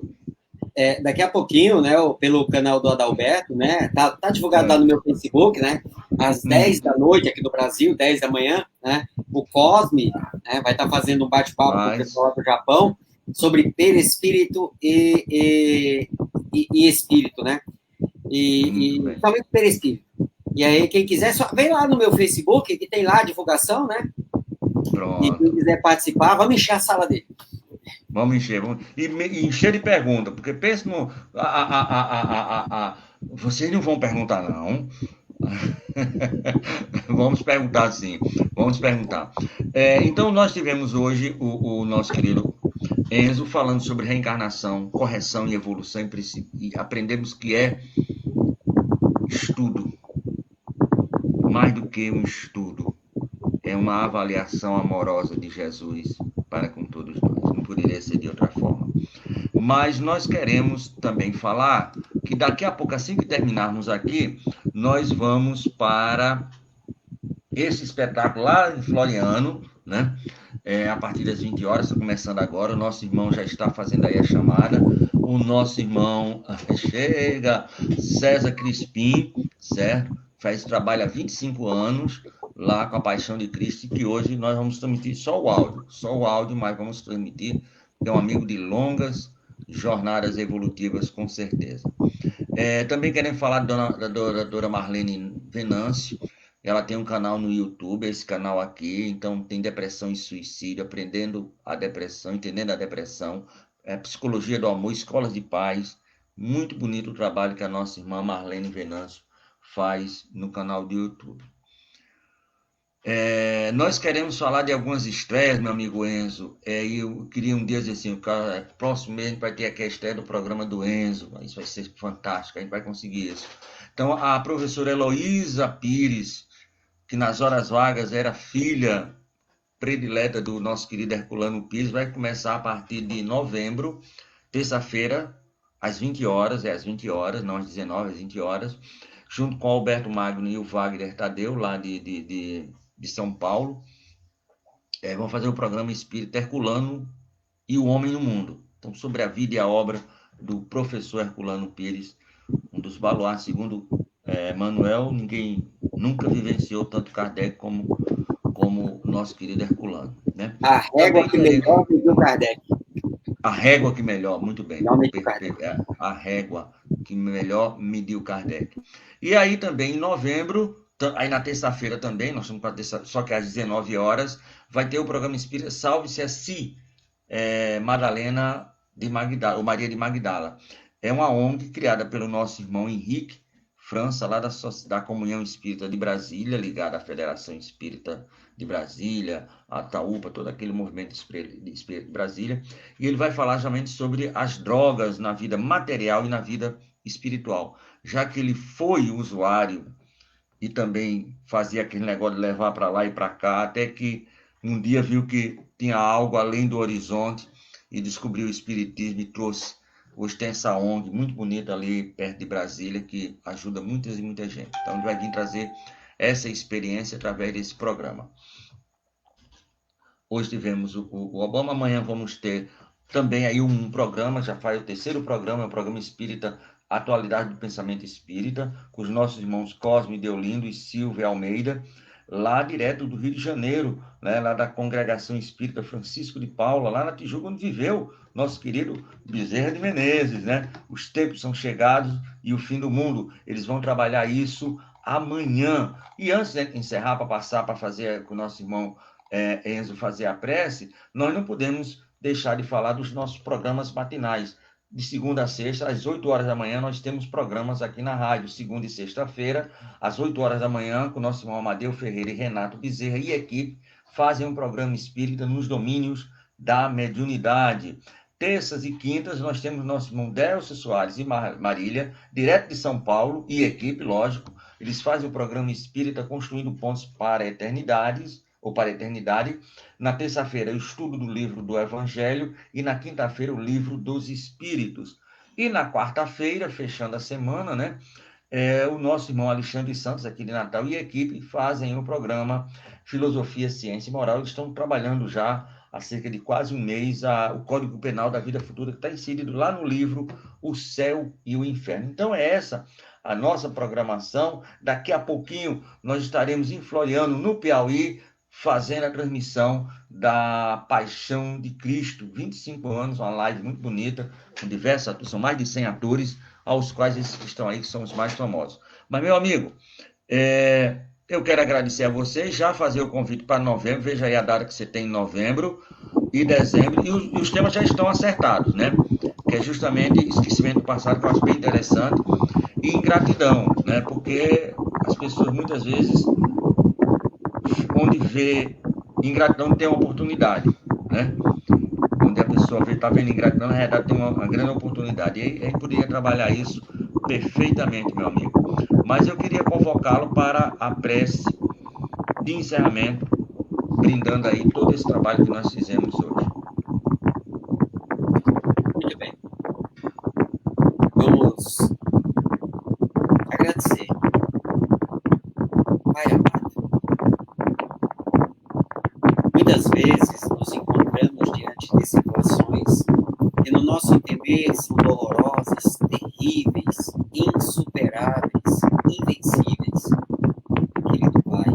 Daqui a pouquinho, né, pelo canal do Adalberto, né, tá divulgado lá no meu Facebook, né, às 10 da noite aqui no Brasil, 10 da manhã, né, o Cosme, né, vai estar fazendo um bate-papo com o pessoal lá do Japão sobre perispírito e espírito, né, e somente perispírito. E aí, quem quiser, só vem lá no meu Facebook, que tem lá a divulgação, né,
Pronto.
e quem quiser participar, vamos encher a sala dele.
Vamos encher. E encher de pergunta, porque pensa no. Vocês não vão perguntar, não. Vamos perguntar sim. Vamos perguntar. Então, nós tivemos hoje o nosso querido Enzo falando sobre reencarnação, correção e evolução, e aprendemos que é estudo. Mais do que um estudo. É uma avaliação amorosa de Jesus para com todos nós. Não poderia ser de outra forma. Mas nós queremos também falar que daqui a pouco, assim que terminarmos aqui, nós vamos para esse espetáculo lá em Floriano, né? A partir das 20 horas, está começando agora. O nosso irmão já está fazendo aí a chamada. O nosso irmão chega, César Crispim, certo? Faz trabalho há 25 anos lá com a Paixão de Cristo, e que hoje nós vamos transmitir só o áudio, mas vamos transmitir, que é um amigo de longas jornadas evolutivas, com certeza. Também queremos falar da doutora Marlene Venâncio. Ela tem um canal no YouTube, esse canal aqui, então tem depressão e suicídio, aprendendo a depressão, entendendo a depressão, psicologia do amor, escolas de paz. Muito bonito o trabalho que a nossa irmã Marlene Venâncio faz no canal do YouTube. Nós queremos falar de algumas estreias, meu amigo Enzo. E eu queria um dia dizer assim, próximo mês a gente vai ter aqui a estreia do programa do Enzo. Isso vai ser fantástico, a gente vai conseguir isso. Então, a professora Heloísa Pires, que nas horas vagas era filha predileta do nosso querido Herculano Pires, vai começar a partir de novembro, terça-feira, às 20 horas, às 20 horas, não às 19, às 20 horas, junto com o Alberto Magno e o Wagner Tadeu, lá de São Paulo. Vão fazer o programa Espírito Herculano e o Homem no Mundo. Então, sobre a vida e a obra do professor Herculano Pires, um dos baluartes, segundo Manuel, ninguém nunca vivenciou tanto Kardec como o nosso querido Herculano. Né?
A régua que melhor mediu Kardec.
A régua que melhor, muito bem. A régua que melhor mediu Kardec. E aí também em novembro, aí na terça-feira também, nós estamos com a terça, só que às 19 horas, vai ter o programa Espírita Salve-se a Si, Madalena de Magdala, ou Maria de Magdala. É uma ONG criada pelo nosso irmão Henrique França, lá da Comunhão Espírita de Brasília, ligada à Federação Espírita de Brasília, a Taúpa, todo aquele movimento de Espírito de Brasília. E ele vai falar justamente sobre as drogas na vida material e na vida espiritual, já que ele foi usuário e também fazia aquele negócio de levar para lá e para cá, até que um dia viu que tinha algo além do horizonte e descobriu o Espiritismo e trouxe. Hoje tem essa ONG muito bonita ali perto de Brasília, que ajuda muita gente. Então, ele vai vir trazer essa experiência através desse programa. Hoje tivemos o Obama, amanhã vamos ter também aí um programa, já faz o terceiro programa, o programa Espírita, Atualidade do Pensamento Espírita, com os nossos irmãos Cosme Deolindo e Silvia Almeida, lá direto do Rio de Janeiro, né, lá da Congregação Espírita Francisco de Paula, lá na Tijuca, onde viveu nosso querido Bezerra de Menezes, né? Os tempos são chegados e o fim do mundo. Eles vão trabalhar isso amanhã. E antes de encerrar, para passar para fazer com o nosso irmão Enzo fazer a prece, nós não podemos deixar de falar dos nossos programas matinais. De segunda a sexta, às 8 horas da manhã, nós temos programas aqui na rádio, segunda e sexta-feira, às 8 horas da manhã, com o nosso irmão Amadeu Ferreira e Renato Bezerra e equipe, fazem um programa espírita nos domínios da mediunidade. Terças e quintas, nós temos nosso irmão Delcio Soares e Marília, direto de São Paulo, e equipe, lógico. Eles fazem o programa espírita Construindo Pontos para a Eternidade. Na terça-feira, o estudo do livro do Evangelho, e na quinta-feira, o livro dos Espíritos. E na quarta-feira, fechando a semana, né, o nosso irmão Alexandre Santos, aqui de Natal, e a equipe fazem o programa Filosofia, Ciência e Moral. Eles estão trabalhando já há cerca de quase um mês, o Código Penal da Vida Futura, que está inserido lá no livro O Céu e o Inferno. Então, é essa a nossa programação. Daqui a pouquinho, nós estaremos em Floriano, no Piauí, fazendo a transmissão da Paixão de Cristo, 25 anos, uma live muito bonita, com diversos atores, são mais de 100 atores, aos quais esses que estão aí, que são os mais famosos. Mas, meu amigo, eu quero agradecer a você, já fazer o convite para novembro, veja aí a data que você tem em novembro e dezembro, e os temas já estão acertados, né? Que é justamente esquecimento do passado, que eu acho bem interessante, e ingratidão, né? Porque as pessoas muitas vezes, onde vê ingratidão, tem uma oportunidade, né? Onde a pessoa está vendo ingratidão, na realidade tem uma grande oportunidade. E a gente poderia trabalhar isso perfeitamente, meu amigo. Mas eu queria convocá-lo para a prece de encerramento, brindando aí todo esse trabalho que nós fizemos hoje.
Muito bem. Vamos agradecer. Pai amado, muitas vezes nos encontramos diante de situações que, no nosso entender, são dolorosas, terríveis, insuperáveis, invencíveis. Querido Pai,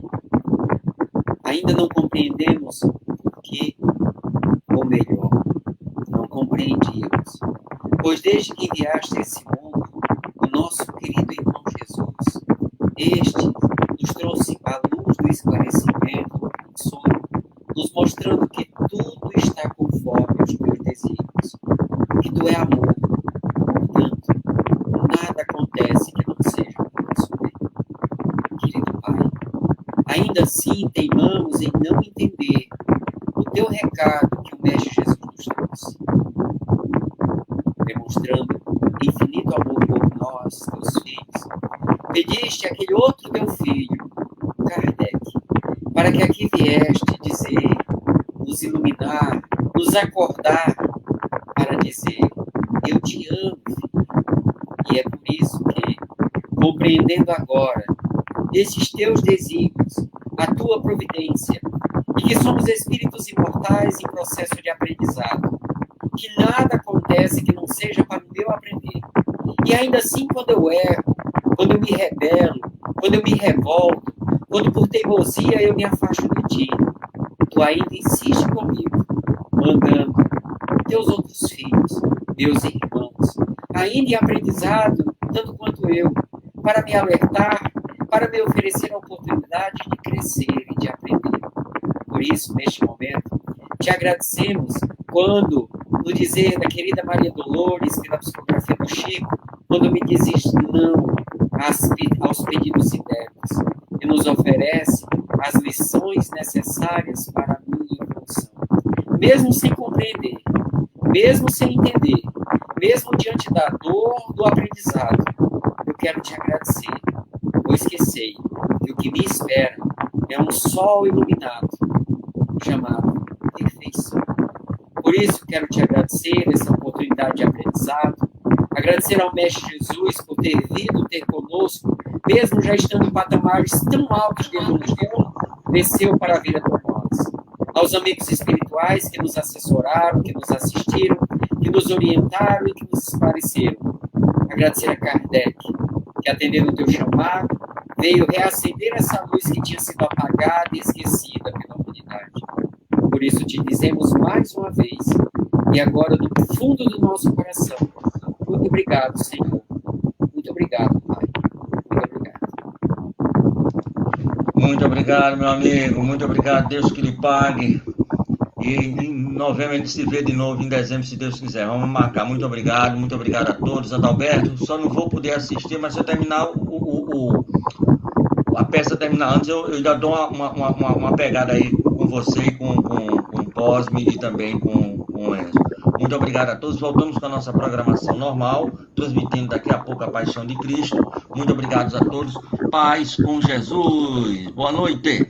ainda não compreendemos o que, ou melhor, não compreendíamos, pois desde que enviaste a esse mundo o nosso querido irmão Jesus, este nos trouxe a luz do esclarecimento, do consolo, nos mostrando que tudo está conforme os teus desígnios, que tu é amor, portanto, nada acontece que não seja por nosso bem. Querido Pai, ainda assim teimamos em não entender o teu recado que o Mestre Jesus nos trouxe, demonstrando infinito amor por nós, teus filhos. Pediste aquele outro teu filho, Kardec, para que aqui vieste dizer, nos iluminar, nos acordar, para dizer, eu te amo, filho. E é por isso que, compreendendo agora, desses teus desígnios, a tua providência, e que somos espíritos imortais em processo de aprendizado, que nada acontece que não seja para o meu aprender. E ainda assim, quando eu erro, quando eu me rebelo, quando eu me revolto, quando por teimosia eu me afasto de ti, tu ainda insiste comigo, mandando teus outros filhos, meus irmãos, ainda em aprendizado, tanto quanto eu, para me alertar, para me oferecer a oportunidade de crescer e de aprender. Por isso, neste momento, te agradecemos quando, no dizer da querida Maria Dolores, pela psicografia do Chico, quando me dizes não aos pedidos internos e nos oferece as lições necessárias para a minha evolução. Mesmo sem compreender, mesmo sem entender, mesmo diante da dor do aprendizado, eu quero te agradecer, pois que sei que o que me espera é um sol iluminado, chamado perfeição. Por isso, quero te agradecer essa oportunidade de aprendizado, agradecer ao Mestre Jesus por ter vindo ter conosco, mesmo já estando em patamares tão altos de evolução, desceu para vir até nós. Aos amigos espirituais que nos assessoraram, que nos assistiram, que nos orientaram e que nos esclareceram. Agradecer a Kardec, que atendendo o teu chamado, veio reacender essa luz que tinha sido apagada e esquecida pela humanidade. Por isso te dizemos mais uma vez, e agora do fundo do nosso coração, muito obrigado, Senhor. Muito obrigado, Pai. Muito obrigado.
Muito obrigado, meu amigo. Muito obrigado. Deus que lhe pague. E em novembro a gente se vê de novo, em dezembro, se Deus quiser. Vamos marcar. Muito obrigado a todos. Adalberto, só não vou poder assistir, mas se eu terminar a peça terminar antes, eu ainda dou uma pegada aí com você e com o Cosme e também com o Enzo. Muito obrigado a todos. Voltamos com a nossa programação normal, transmitindo daqui a pouco a Paixão de Cristo. Muito obrigado a todos. Paz com Jesus. Boa noite.